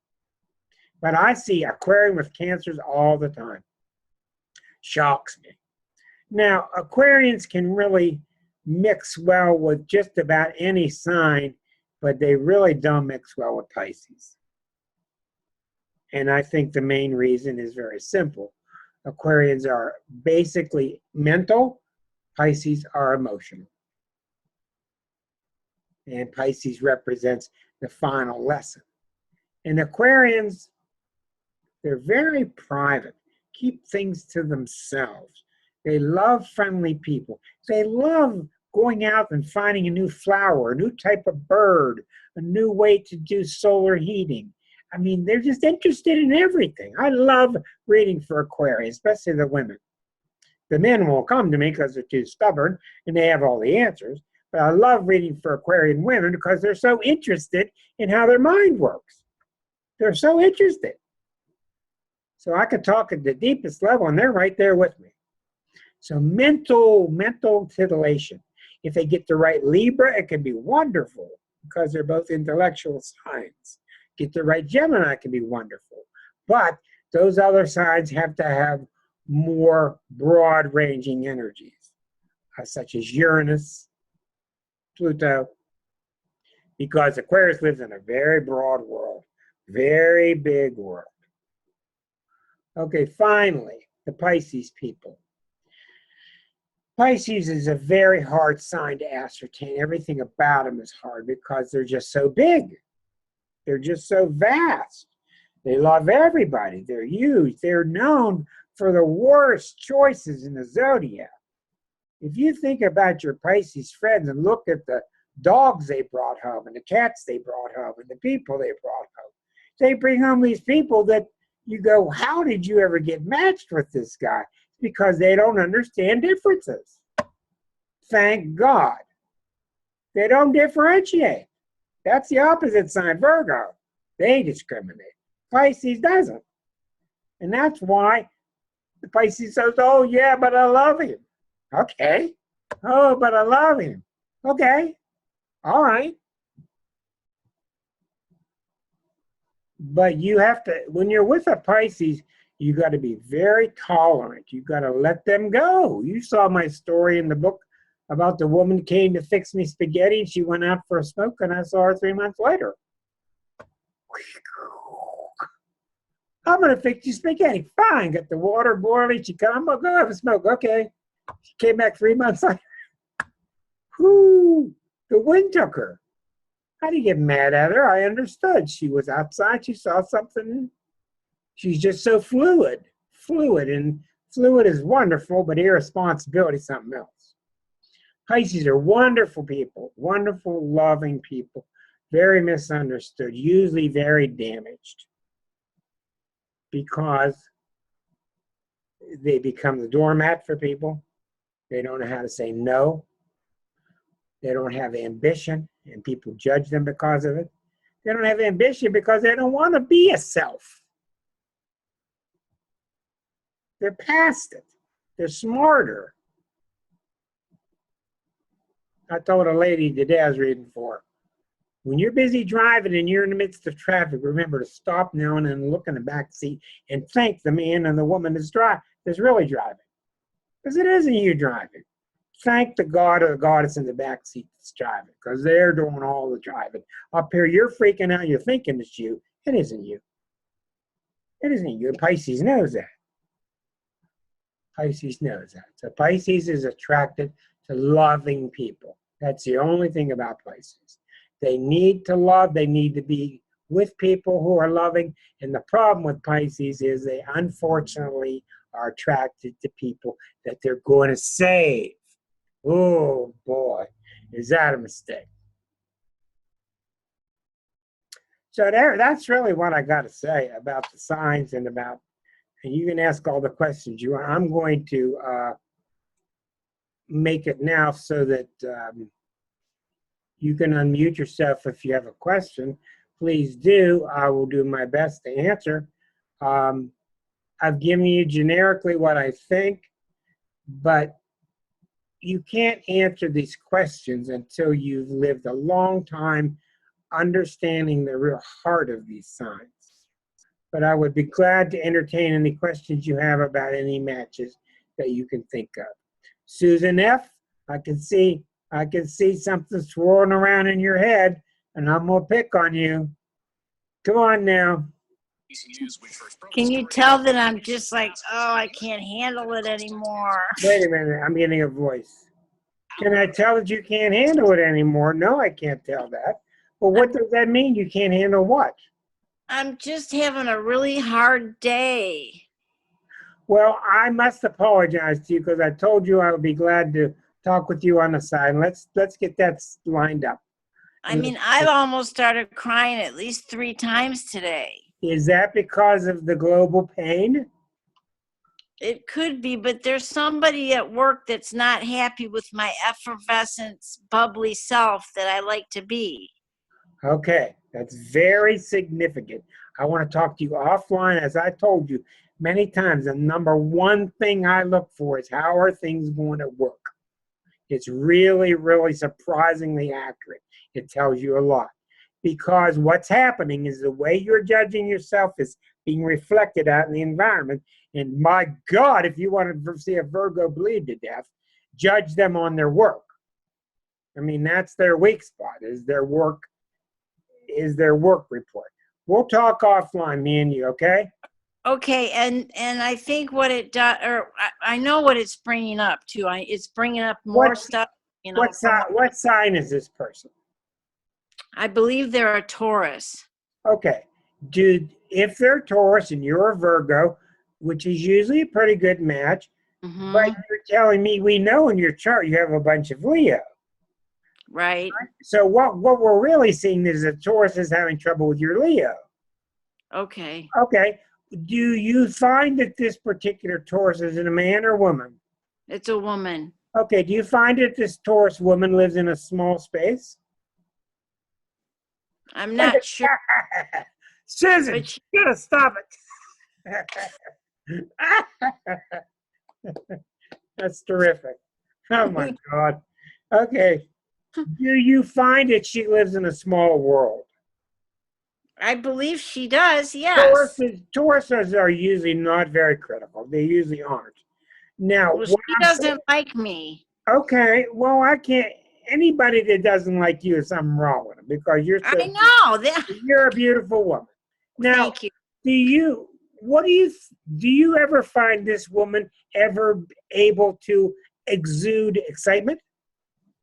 But I see Aquarian with Cancers all the time. Shocks me. Now, Aquarians can really mix well with just about any sign, but they really don't mix well with Pisces. And I think the main reason is very simple. Aquarians are basically mental, Pisces are emotional. And Pisces represents the final lesson. And Aquarians, they're very private, keep things to themselves. They love friendly people. They love going out and finding a new flower, a new type of bird, a new way to do solar heating. I mean, they're just interested in everything. I love reading for Aquarians, especially the women. The men won't come to me because they're too stubborn and they have all the answers. But I love reading for Aquarian women because they're so interested in how their mind works. They're so interested. So I could talk at the deepest level and they're right there with me. So mental titillation. If they get the right Libra, it can be wonderful because they're both intellectual signs. Get the right Gemini, it can be wonderful. But those other signs have to have more broad-ranging energies, such as Uranus, Pluto, because Aquarius lives in a very broad world. Very big world. Okay, finally, the Pisces people. Pisces is a very hard sign to ascertain. Everything about them is hard because they're just so big. They're just so vast. They love everybody. They're huge. They're known for the worst choices in the zodiac. If you think about your Pisces friends and look at the dogs they brought home and the cats they brought home and the people they brought home, they bring home these people that you go, how did you ever get matched with this guy? Because they don't understand differences. Thank God. They don't differentiate. That's the opposite sign, Virgo. They discriminate. Pisces doesn't. And that's why the Pisces says, oh, yeah, but I love him. Okay. Oh, but I love him. Okay. All right. But you have to, when you're with a Pisces, you got to be very tolerant. You got to let them go. You saw my story in the book about the woman who came to fix me spaghetti, and she went out for a smoke, and I saw her 3 months later. I'm going to fix you spaghetti. Fine. Got the water boiling. She come, I'll go have a smoke. Okay. She came back 3 months later. Whoo! The wind took her. I didn't get mad at her. I understood. She was outside. She saw something. She's just so fluid. And fluid is wonderful, but irresponsibility is something else. Pisces are wonderful people, wonderful, loving people, very misunderstood, usually very damaged because they become the doormat for people. They don't know how to say no. They don't have ambition, and people judge them because of it. They don't have ambition because they don't want to be a self. They're past it. They're smarter. I told a lady today I was reading for her, when you're busy driving and you're in the midst of traffic, remember to stop now and then, look in the back seat, and thank the man and the woman that's really driving. Because it isn't you driving. Thank the God or the goddess in the back seat that's driving, because they're doing all the driving. Up here, you're freaking out. You're thinking it's you. It isn't you. It isn't you. Pisces knows that. Pisces knows that. So Pisces is attracted to loving people. That's the only thing about Pisces. They need to love. They need to be with people who are loving. And the problem with Pisces is they unfortunately are attracted to people that they're going to save. Oh boy, is that a mistake? So that's really what I got to say about the signs and about, and you can ask all the questions you want. I'm going to make it now so that you can unmute yourself if you have a question. Please do. I will do my best to answer. I've given you generically what I think, but you can't answer these questions until you've lived a long time understanding the real heart of these signs. But I would be glad to entertain any questions you have about any matches that you can think of. Susan F., I can see something swirling around in your head, and I'm gonna pick on you. Come on now. Can you tell that I'm just like, oh, I can't handle it anymore? Wait a minute, I'm getting a voice. Can I tell that you can't handle it anymore? No, I can't tell that. Well, what does that mean? You can't handle what? I'm just having a really hard day. Well, I must apologize to you because I told you I would be glad to talk with you on the side. Let's get that lined up. I mean, I've almost started crying at least 3 times today. Is that because of the global pain? It could be, but there's somebody at work that's not happy with my effervescent, bubbly self that I like to be. Okay, that's very significant. I want to talk to you offline. As I told you many times, the number one thing I look for is how are things going to work. It's really, really surprisingly accurate. It tells you a lot. Because what's happening is the way you're judging yourself is being reflected out in the environment. And my God, if you want to see a Virgo bleed to death, judge them on their work. I mean, that's their weak spot, is their work report. We'll talk offline, me and you, okay? Okay, and I think what it does, or I know what it's bringing up too. It's bringing up more What stuff. You know, what sign is this person? I believe they're a Taurus. Okay. If they're Taurus and you're a Virgo, which is usually a pretty good match, Hmm. but you're telling me we know in your chart you have a bunch of Leo. Right. So what we're really seeing is that Taurus is having trouble with your Leo. Okay. Okay. Do you find that this particular Taurus is a man or woman? It's a woman. Okay. Do you find that this Taurus woman lives in a small space? I'm not sure. Susan, But you gotta stop it. That's terrific. Oh my God. Okay. Do you find that she lives in a small world? I believe she does. Yes. Tauruses are usually not very critical. They usually aren't. Now, Well, she doesn't like me. okay, well, I can't. Anybody that doesn't like you is something wrong with them because I know that. you're a beautiful woman. Now, Thank you. do you ever find this woman ever able to exude excitement?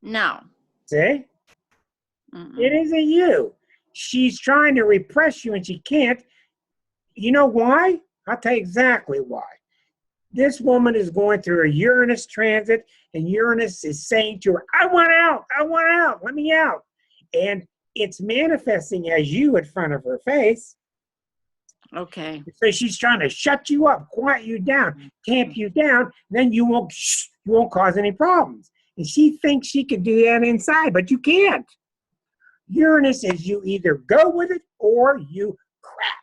No. See? Mm-mm. It isn't you. She's trying to repress you and she can't. You know why? I'll tell you exactly why. This woman is going through a Uranus transit, and Uranus is saying to her, I want out, let me out. And it's manifesting as you in front of her face. Okay. So she's trying to shut you up, quiet you down, tamp you down, then you won't cause any problems. And she thinks she can do that inside, but you can't. Uranus is you either go with it or you crack.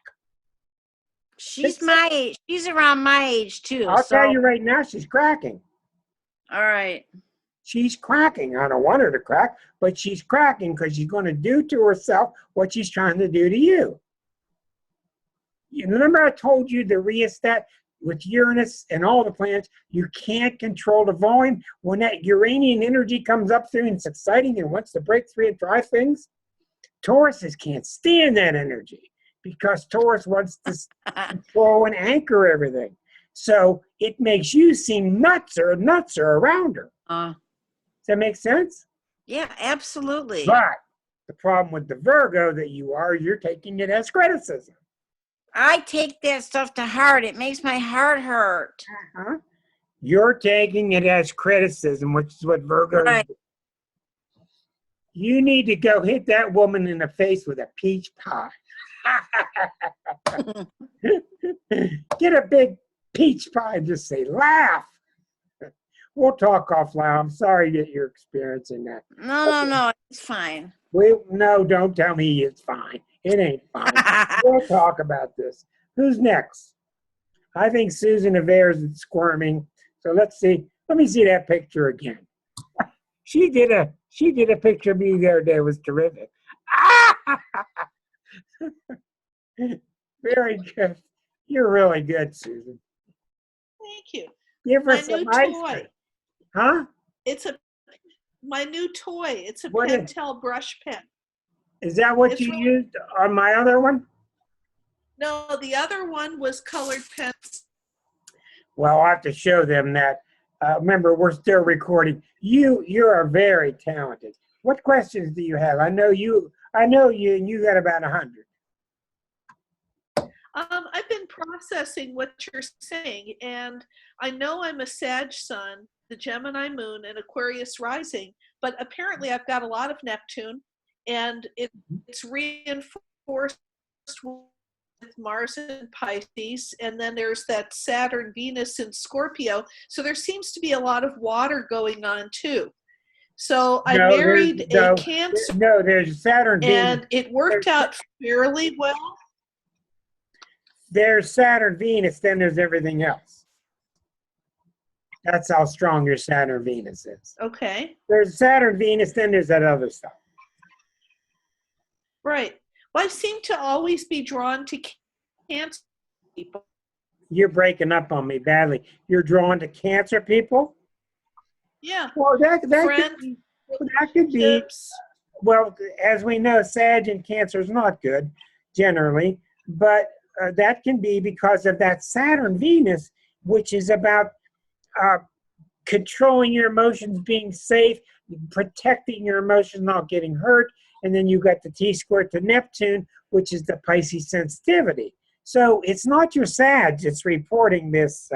She's my age. She's around my age too. I'll tell you right now, she's cracking. All right. She's cracking. I don't want her to crack, but she's cracking because she's going to do to herself what she's trying to do to you. You remember I told you the rheostat with Uranus and all the planets, you can't control the volume. When that Uranian energy comes up through and it's exciting and wants to break through and try things, Tauruses can't stand that energy because Taurus wants to control and anchor everything. So it makes you seem nutser around her. Does that make sense? Yeah, absolutely. But the problem with the Virgo that you're taking it as criticism. I take that stuff to heart. It makes my heart hurt. Uh-huh. You're taking it as criticism, which is what Virgo Right. do. You need to go hit that woman in the face with a peach pie. Get a big peach pie and just say, laugh. We'll talk offline. I'm sorry that you're experiencing that. No, it's fine. No, don't tell me it's fine. It ain't fine. We'll talk about this. Who's next? I think Susan Avere's squirming. So let's see. Let me see that picture again. She did a picture of me the other day. It was terrific. Very good. You're really good, Susan. Thank you. Give her My some new ice toy. cream. Huh? It's my new toy. It's a What is- Pentel brush pen. Is that what It's you really- used on my other one? No, the other one was colored pens. Well, I'll have to show them that. Remember, we're still recording. You are very talented. What questions do you have? I know you, and you got about 100. I've been processing what you're saying, and I know I'm a Sag sun, the Gemini moon, and Aquarius rising, but apparently I've got a lot of Neptune, and it's reinforced with Mars and Pisces, and then there's that Saturn, Venus, and Scorpio. So there seems to be a lot of water going on too. So I married a Cancer. No, there's Saturn, and Venus. it worked out fairly well. There's Saturn, Venus, then there's everything else. That's how strong your Saturn, Venus is. Okay. There's Saturn, Venus, then there's that other stuff. Right. Well, I seem to always be drawn to Cancer people. You're breaking up on me badly. You're drawn to Cancer people? Yeah. Well, that could be. Friendships. Well, as we know, Sag and Cancer is not good. generally, but that can be because of that Saturn-Venus, which is about controlling your emotions, being safe, protecting your emotions, not getting hurt. And then you got the T-square to Neptune, which is the Pisces sensitivity. So it's not your Sag, it's reporting this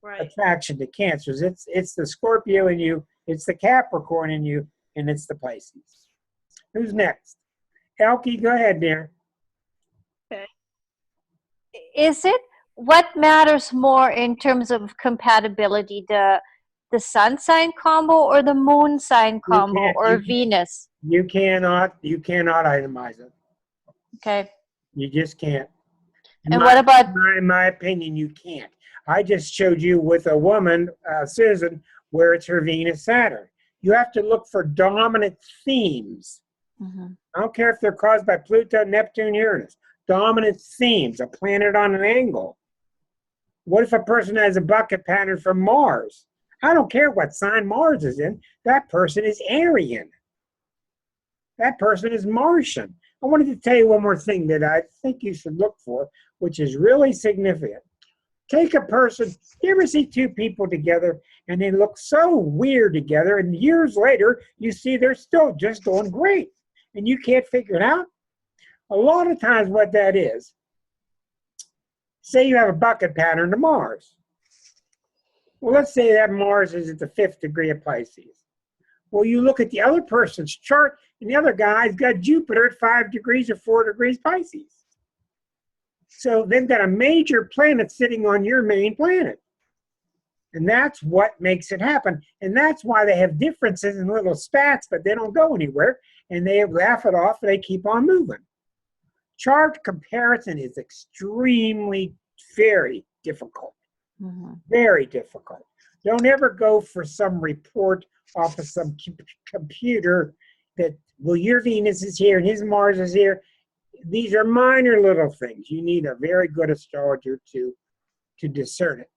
Right. attraction to Cancers. It's the Scorpio in you, it's the Capricorn in you, and it's the Pisces. Who's next? Elke, go ahead, dear. Is it what matters more in terms of compatibility, the sun sign combo or the moon sign combo or Venus? You cannot itemize it. Okay. You just can't. And what about in my opinion, you can't. I just showed you with a woman, Susan, where it's her Venus Saturn. You have to look for dominant themes. Mhm. I don't care if they're caused by Pluto, Neptune, Uranus. Dominant themes, a planet on an angle. What if a person has a bucket pattern from Mars? I don't care what sign Mars is in. That person is Aryan. That person is Martian. I wanted to tell you one more thing that I think you should look for, which is really significant. Take a person, you ever see two people together and they look so weird together, and years later you see they're still just doing great and you can't figure it out? A lot of times what that is, say you have a bucket pattern to Mars. Well, let's say that Mars is at the 5th degree of Pisces. Well, you look at the other person's chart and the other guy's got Jupiter at 5 degrees or 4 degrees Pisces. So they've got a major planet sitting on your main planet. And that's what makes it happen. And that's why they have differences in little spats, but they don't go anywhere. And they laugh it off and they keep on moving. Chart comparison is extremely, very difficult. Mhm. Very difficult. Don't ever go for some report off of some computer that, well, your Venus is here and his Mars is here. These are minor little things. You need a very good astrologer to discern it.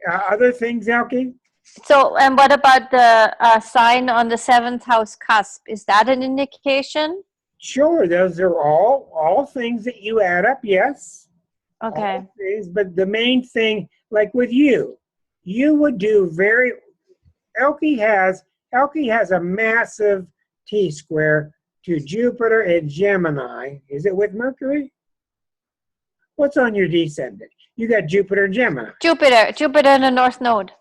Other things, Elke? So, and what about the sign on the 7th house cusp? Is that an indication? Sure, those are all things that you add up, yes. Okay. All things, but the main thing, like with you would do very, Elke has a massive T-square to Jupiter and Gemini. Is it with Mercury? What's on your descendant? You got Jupiter and Gemini. Jupiter in the North Node.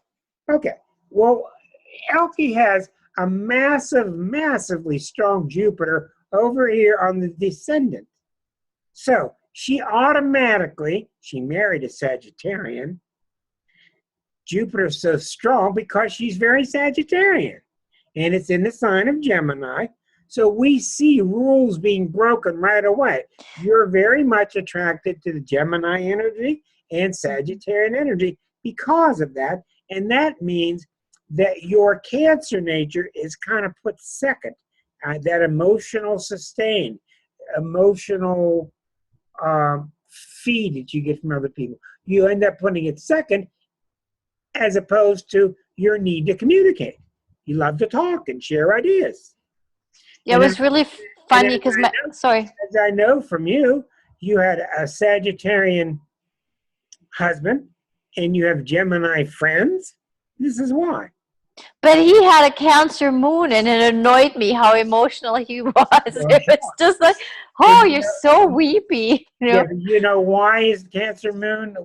Okay. Well, Elke has a massively strong Jupiter over here on the descendant. So she married a Sagittarian. Jupiter's so strong because she's very Sagittarian. And it's in the sign of Gemini. So we see rules being broken right away. You're very much attracted to the Gemini energy and Sagittarian energy because of that. And that means that your Cancer nature is kind of put second. That emotional sustain, emotional feed that you get from other people. You end up putting it second as opposed to your need to communicate. You love to talk and share ideas. Yeah, it was really funny because sorry. As I know from you, you had a Sagittarian husband and you have Gemini friends. This is why. But he had a Cancer moon, and it annoyed me how emotional he was. It was just like, oh, you're so weepy. You know? Yeah, you know why his Cancer moon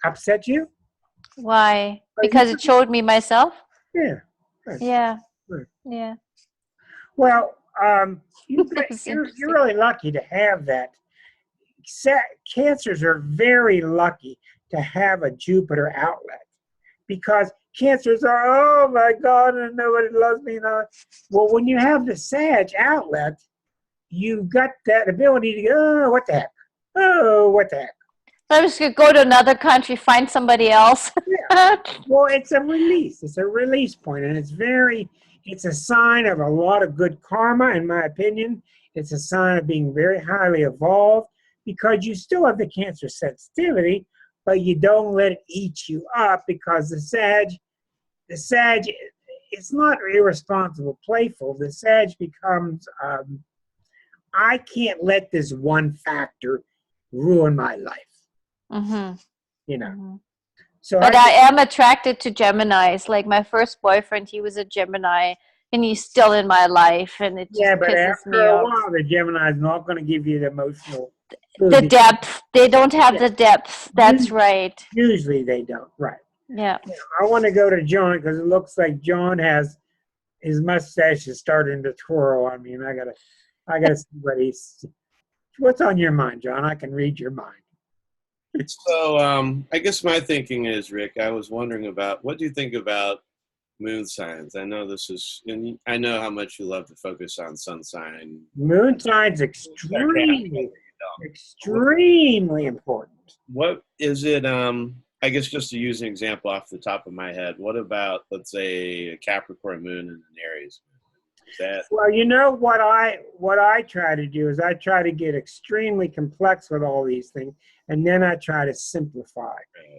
upset you? Why? Because it showed me myself? Yeah. Right. Yeah. Right. Yeah. Well, you're interesting. really lucky to have that. Cancers are very lucky to have a Jupiter outlet because Cancers are, oh my God, and nobody loves me. Well, when you have the Sag outlet, you've got that ability to go, oh, what the heck? Oh, what the heck? So I'm just going to go to another country, find somebody else. Yeah. Well, it's a release. It's a release point, and it's a sign of a lot of good karma, in my opinion. It's a sign of being very highly evolved because you still have the Cancer sensitivity, but you don't let it eat you up because the Sag, it's not irresponsible, playful. The Sag becomes I can't let this one factor ruin my life, Mm-hmm. you know. Mm-hmm. So But I am attracted to Geminis. Like my first boyfriend, he was a Gemini, and he's still in my life, and it just yeah, but pisses after me a off. while, the Gemini is not going to give you the emotional The food. depth. They don't have the depth. That's right. Usually they don't. Right. Yeah. I want to go to John because it looks like John has his mustache is starting to twirl on me, and I gotta see what's on your mind, John. I can read your mind. So I guess my thinking is, Rick, I was wondering about what do you think about moon signs? I know this is, and I know how much you love to focus on sun sign. Moon signs extremely important. What is it? I guess just to use an example off the top of my head, what about, let's say, a Capricorn moon and an Aries moon? Is that Well, you know what I try to do is I try to get extremely complex with all these things, and then I try to simplify.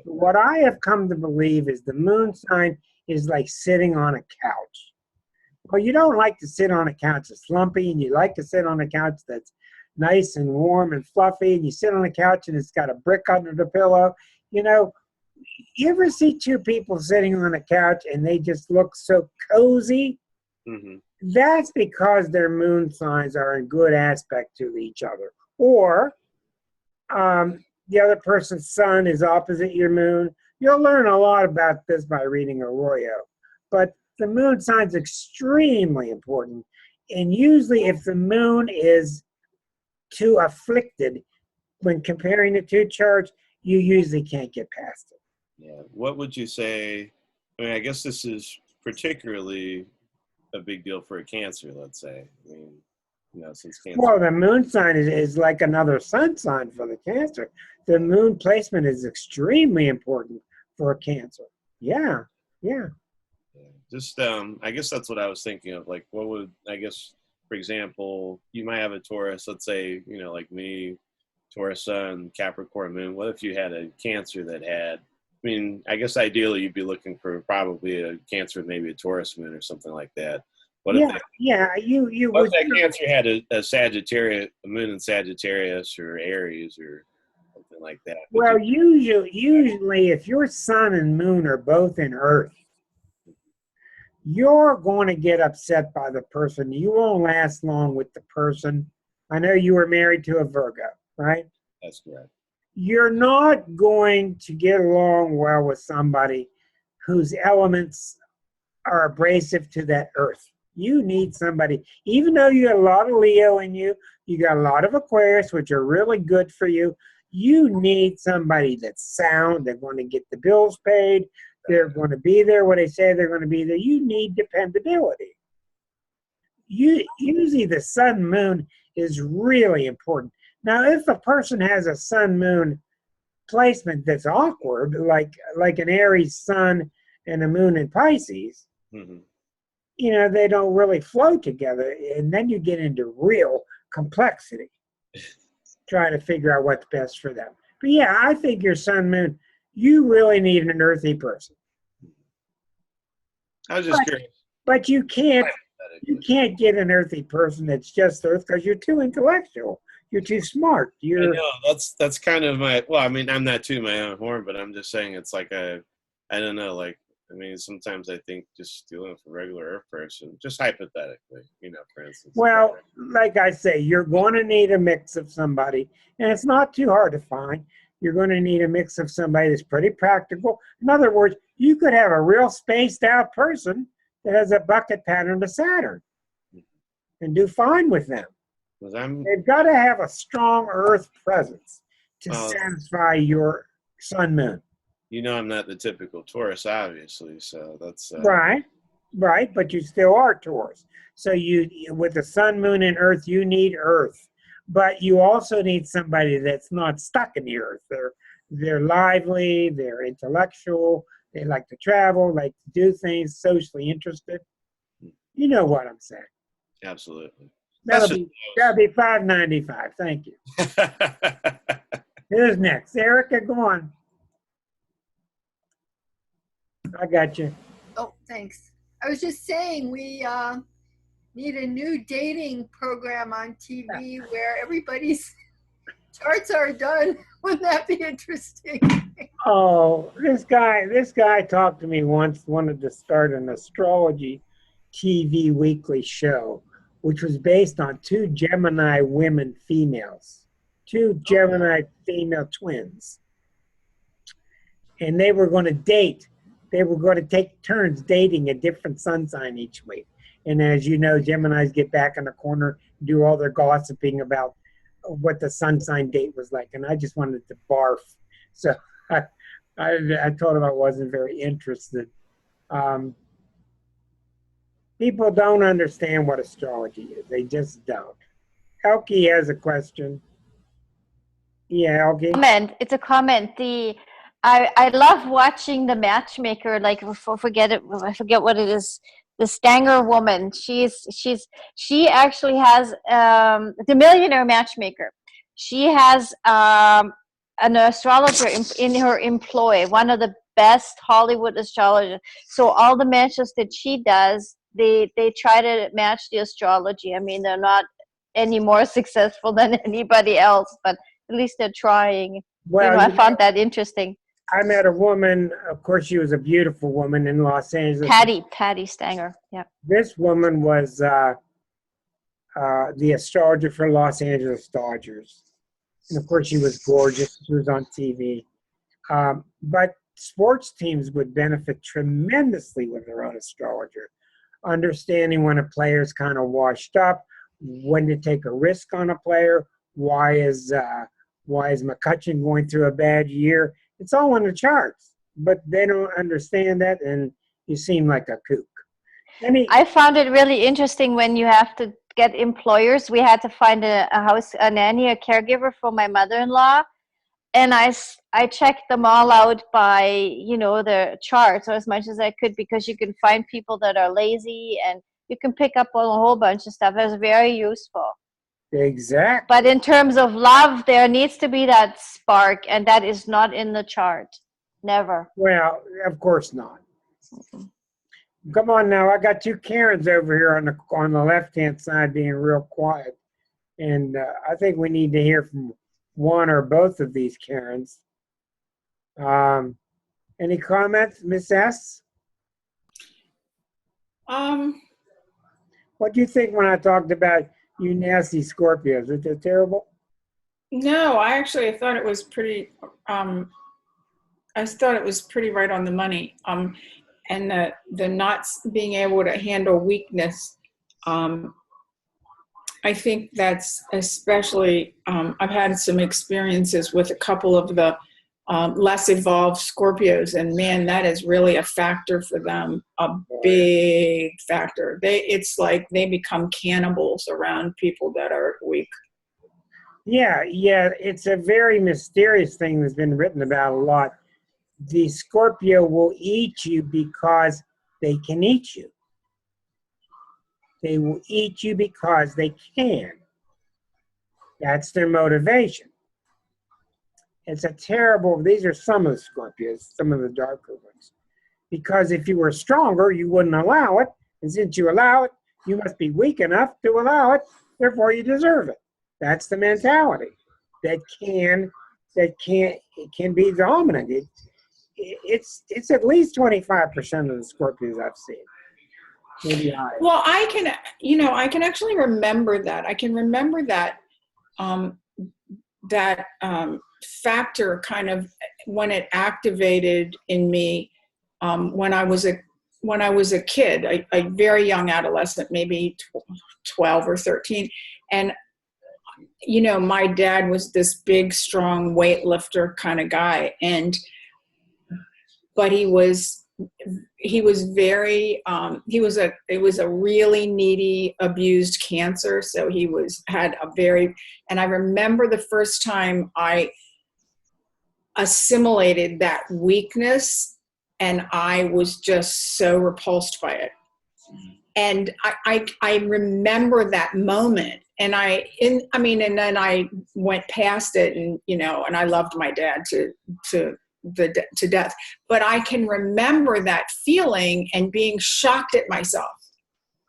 What I have come to believe is the moon sign is like sitting on a couch. Well, you don't like to sit on a couch that's lumpy, and you like to sit on a couch that's nice and warm and fluffy, and you sit on a couch and it's got a brick under the pillow. You know, you ever see two people sitting on a couch and they just look so cozy? mm-hmm. That's because their moon signs are in good aspect to each other. Or the other person's sun is opposite your moon. You'll learn a lot about this by reading Arroyo. But the moon sign's extremely important. And usually if the moon is too afflicted, when comparing the two charts, you usually can't get past it. Yeah. What would you say? I mean, I guess this is particularly a big deal for a Cancer, let's say. I mean, since Cancer. Well, the moon sign is like another sun sign for the Cancer. The moon placement is extremely important for a Cancer. Yeah. Just, I guess that's what I was thinking of. Like, what would, I guess, for example, you might have a Taurus, let's say, like me, Taurus sun, Capricorn moon. What if you had a Cancer that had, I mean, I guess ideally you'd be looking for probably a Cancer with maybe a Taurus moon or something like that. What if that Cancer had a Sagittarius, a moon in Sagittarius or Aries or something like that? Well, usually if your sun and moon are both in Earth, you're going to get upset by the person. You won't last long with the person. I know you were married to a Virgo, right? That's correct. You're not going to get along well with somebody whose elements are abrasive to that Earth. You need somebody, even though you got a lot of Leo in you, you got a lot of Aquarius, which are really good for you. You need somebody that's sound. They're going to get the bills paid. They're going to be there when they say they're going to be there. You need dependability. Usually the sun moon is really important. Now, if a person has a sun moon placement that's awkward, like an Aries sun and a moon in Pisces, mm-hmm. They don't really flow together. And then you get into real complexity, trying to figure out what's best for them. But yeah, I think your sun moon, you really need an earthy person. I was just curious. But you can't get an earthy person that's just Earth because you're too intellectual. You're too smart. I know, that's kind of my, well, I mean, I'm not tooting my own horn, but I'm just saying it's like I don't know, like, I mean, sometimes I think just dealing with a regular Earth person, just hypothetically, for instance. Well, like I say, you're going to need a mix of somebody, and it's not too hard to find. You're going to need a mix of somebody that's pretty practical. In other words, you could have a real spaced out person that has a bucket pattern to Saturn and do fine with them. They've got to have a strong Earth presence to satisfy your sun moon. I'm not the typical Taurus, obviously, so that's right, but you still are Taurus. So you, with the sun, moon, and Earth, you need Earth, but you also need somebody that's not stuck in the Earth. They're lively, they're intellectual, they like to travel, like to do things, socially interested. You know what I'm saying? Absolutely. That'll be $5.95. Thank you. Who's next? Erica, go on. I got you. Oh, thanks. I was just saying Need a new dating program on TV where everybody's charts are done. Wouldn't that be interesting? Oh, this guy talked to me once, wanted to start an astrology TV weekly show, which was based on two Gemini women females, two Gemini female twins. And they were going to date. They were going to take turns dating a different sun sign each week. And as you know, Geminis get back in the corner, do all their gossiping about what the sun sign date was like. And I just wanted to barf. So I told him I wasn't very interested. People don't understand what astrology is. They just don't. Elke has a question. Yeah, Elke. Comment. It's a comment. I love watching the matchmaker. Like I forget what it is. The Stanger woman. She actually has the Millionaire Matchmaker. She has an astrologer in her employ, one of the best Hollywood astrologers. So all the matches that she does, they try to match the astrology. I mean, they're not any more successful than anybody else, but at least they're trying. Well, I found that interesting. I met a woman, of course, she was a beautiful woman in Los Angeles. Patty Stanger, yeah. This woman was the astrologer for Los Angeles Dodgers. And of course, she was gorgeous. She was on TV. But sports teams would benefit tremendously with their own astrologer. Understanding when a player's kind of washed up, when to take a risk on a player, why is McCutcheon going through a bad year? It's all in the charts, but they don't understand that, and you seem like a kook. I found it really interesting when you have to get employers. We had to find a nanny, a caregiver for my mother-in-law, and I checked them all out by, their charts, or as much as I could, because you can find people that are lazy, and you can pick up on a whole bunch of stuff. It was very useful. Exactly. But in terms of love, there needs to be that spark, and that is not in the chart. Never. Well, of course not. Come on now, I got two Karens over here on the left-hand side being real quiet. And I think we need to hear from one or both of these Karens. Any comments, Miss S? What do you think when I talked about you nasty Scorpios? Is it terrible? No, I thought it was pretty. I thought it was pretty right on the money. And the not being able to handle weakness. I think that's especially. I've had some experiences with a couple of the less evolved Scorpios, and man, that is really a factor for them, a big factor. It's like they become cannibals around people that are weak. Yeah, it's a very mysterious thing that's been written about a lot. The Scorpio will eat you because they can eat you. They will eat you because they can. That's their motivation. It's a terrible, these are some of the Scorpios, some of the darker ones. Because if you were stronger, you wouldn't allow it. And since you allow it, you must be weak enough to allow it. Therefore, you deserve it. That's the mentality that can be dominant. It's at least 25% of the Scorpios I've seen. Maybe higher. Well, I can actually remember that. I can remember that factor kind of when it activated in me when I was a kid, a very young adolescent, maybe 12 or 13. And, my dad was this big, strong weightlifter kind of guy. But it was a really needy, abused cancer. So and I remember the first time I assimilated that weakness, and I was just so repulsed by it. And I remember that moment, and then I went past it, and and I loved my dad to death. But I can remember that feeling and being shocked at myself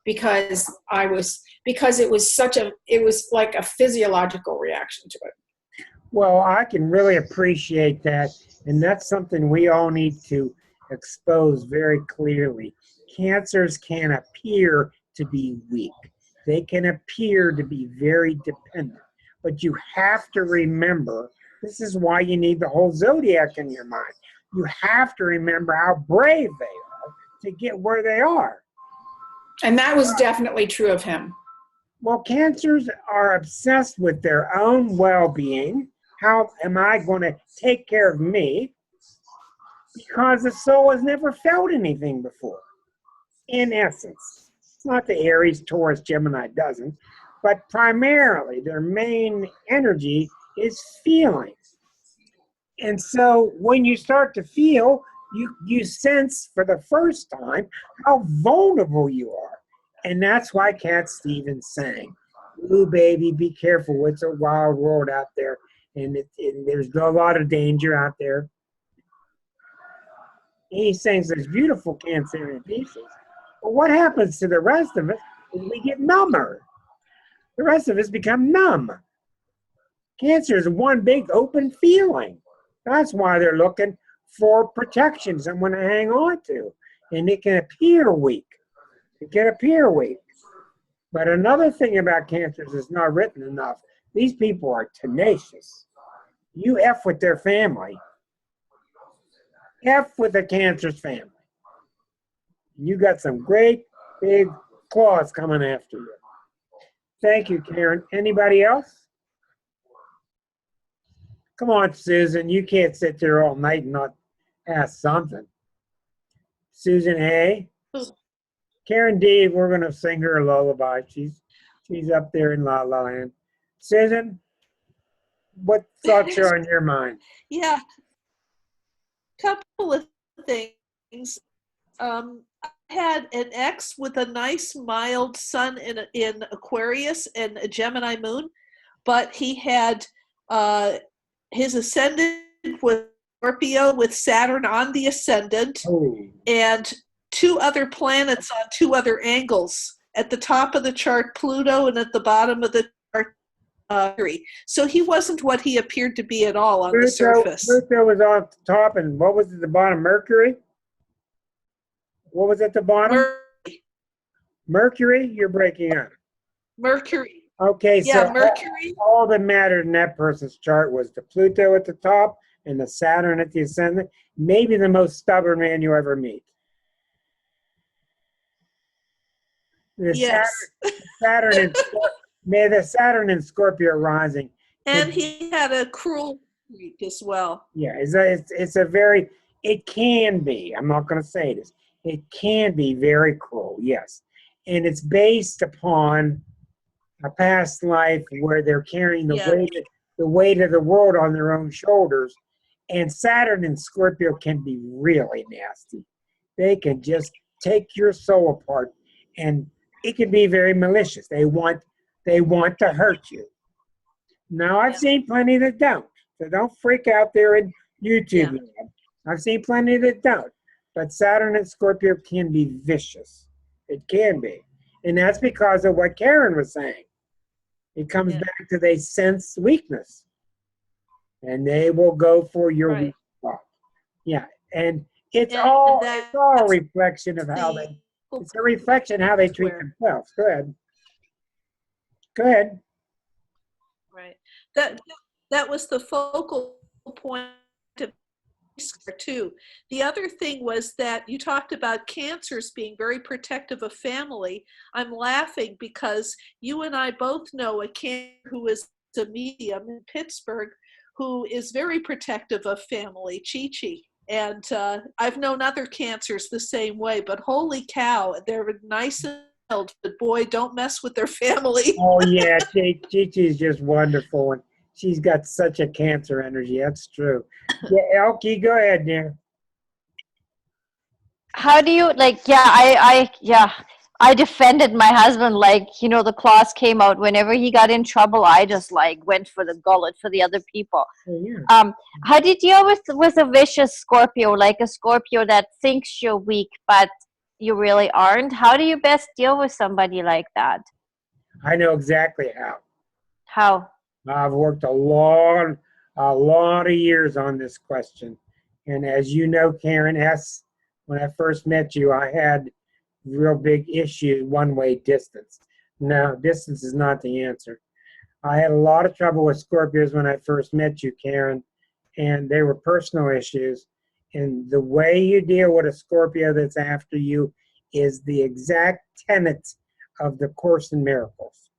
because it was like a physiological reaction to it. Well, I can really appreciate that, and that's something we all need to expose very clearly. Cancers can appear to be weak. They can appear to be very dependent. But you have to remember, this is why you need the whole zodiac in your mind. You have to remember how brave they are to get where they are. And that was definitely true of him. Well, cancers are obsessed with their own well-being. How am I going to take care of me? Because the soul has never felt anything before, in essence. It's not the Aries, Taurus, Gemini doesn't, but primarily their main energy is feeling. And so when you start to feel, you sense for the first time how vulnerable you are. And that's why Cat Stevens sang, "Ooh, baby, be careful. It's a wild world out there. And there's a lot of danger out there." He sings those beautiful Cancerian pieces. But what happens to the rest of us is we get number. The rest of us become numb. Cancer is one big open feeling. That's why they're looking for protection, someone to hang on to. And it can appear weak. It can appear weak. But another thing about cancers is not written enough. These people are tenacious. You F with their family. F with the cancer's family. You got some great big claws coming after you. Thank you, Karen. Anybody else? Come on, Susan. You can't sit there all night and not ask something. Susan Hay. Karen D, we're going to sing her a lullaby. She's up there in La La Land. Susan, what thoughts are on your mind? Yeah, couple of things. I had an ex with a nice mild sun in Aquarius and a Gemini moon, but he had his ascendant was Scorpio with Saturn on the ascendant, and two other planets on two other angles. At the top of the chart, Pluto, and at the bottom of the chart, Mercury. So he wasn't what he appeared to be at all on the surface. Pluto was on the top, and what was at the bottom? Mercury? What was at the bottom? Mercury? You're breaking up. Mercury. Okay, yeah, so Mercury. all that mattered in that person's chart was the Pluto at the top and the Saturn at the ascendant. Maybe the most stubborn man you ever meet. The Yes. Saturn and Scorpio rising. And he had a cruel streak as well. Yeah, it's a very, it can be, I'm not going to say this, it can be very cruel, yes. And it's based upon a past life where they're carrying the weight of the world on their own shoulders. And Saturn and Scorpio can be really nasty. They can just take your soul apart, and it can be very malicious. They want to hurt you. Now, I've seen plenty that don't. So don't freak out there in YouTube land. I've seen plenty that don't. But Saturn and Scorpio can be vicious. It can be. And that's because of what Karen was saying. It comes back to they sense weakness. And they will go for your weak spot. Yeah. And it's all a reflection of how they, it's a reflection of how they treat themselves. Go ahead. Go ahead. Right. That was the focal point of too. The other thing was that you talked about cancers being very protective of family. I'm laughing because you and I both know a cancer who is a medium in Pittsburgh who is very protective of family, Chi-Chi. And I've known other cancers the same way, but holy cow, they're nice and mild, but boy, don't mess with their family. Oh yeah, Chi-Chi's just wonderful, and she's got such a cancer energy. That's true. Yeah, Elkie, go ahead, dear. How do you I defended my husband, like, the claws came out whenever he got in trouble. I just went for the gullet for the other people. Oh, yeah. How do you deal with a vicious Scorpio, like a Scorpio that thinks you're weak, but you really aren't. How do you best deal with somebody like that? I know exactly how. How? I've worked a lot of years on this question. And as you know, Karen S., when I first met you, I had real big issue, one-way distance. No, distance is not the answer. I had a lot of trouble with Scorpios when I first met you, Karen, and they were personal issues. And the way you deal with a Scorpio that's after you is the exact tenet of the Course in Miracles.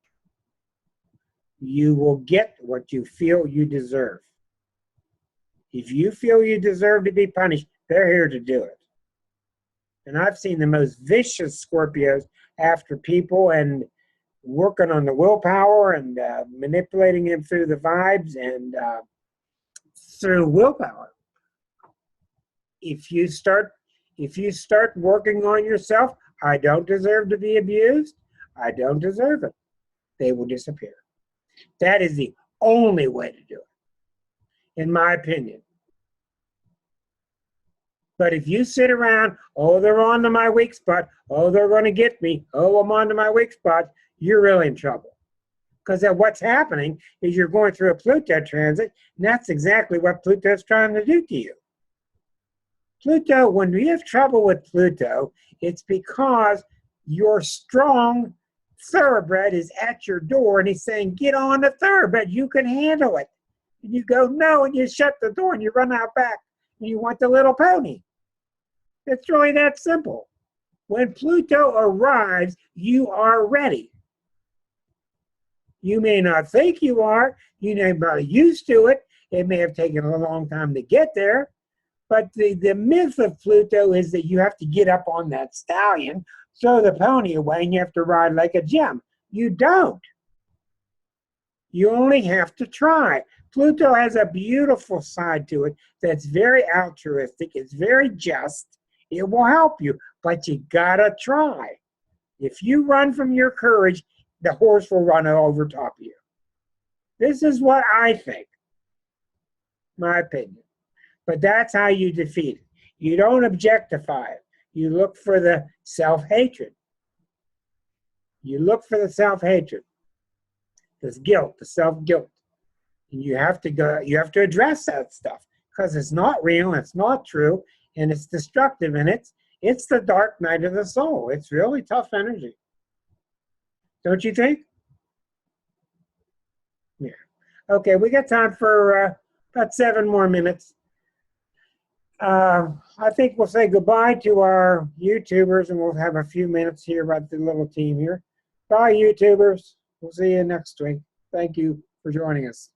You will get what you feel you deserve. If you feel you deserve to be punished, they're here to do it. And I've seen the most vicious Scorpios after people and working on the willpower and manipulating them through the vibes and through willpower. If you start working on yourself, I don't deserve to be abused. I don't deserve it. They will disappear. That is the only way to do it, in my opinion. But if you sit around, oh, they're on to my weak spot, oh, they're going to get me, oh, I'm on to my weak spot, you're really in trouble. Because what's happening is you're going through a Pluto transit, and that's exactly what Pluto's trying to do to you. Pluto, when you have trouble with Pluto, it's because your strong thoroughbred is at your door, and he's saying, get on the thoroughbred, you can handle it. And you go, no, and you shut the door, and you run out back, and you want the little pony. It's really that simple. When Pluto arrives, you are ready. You may not think you are. You may be used to it. It may have taken a long time to get there. But the myth of Pluto is that you have to get up on that stallion, throw the pony away, and you have to ride like a gem. You don't. You only have to try. Pluto has a beautiful side to it that's very altruistic. It's very just. It will help you, but you gotta try. If you run from your courage, the horse will run over top of you. This is what I think, my opinion. But that's how you defeat it. You don't objectify it. You look for the self-hatred. You look for the self-hatred, this guilt, the self-guilt. And you have to address that stuff because it's not real, it's not true, and it's destructive, and it's the dark night of the soul. It's really tough energy. Don't you think? Yeah. Okay, we got time for about 7 more minutes. I think we'll say goodbye to our YouTubers, and we'll have a few minutes here about the little team here. Bye, YouTubers. We'll see you next week. Thank you for joining us.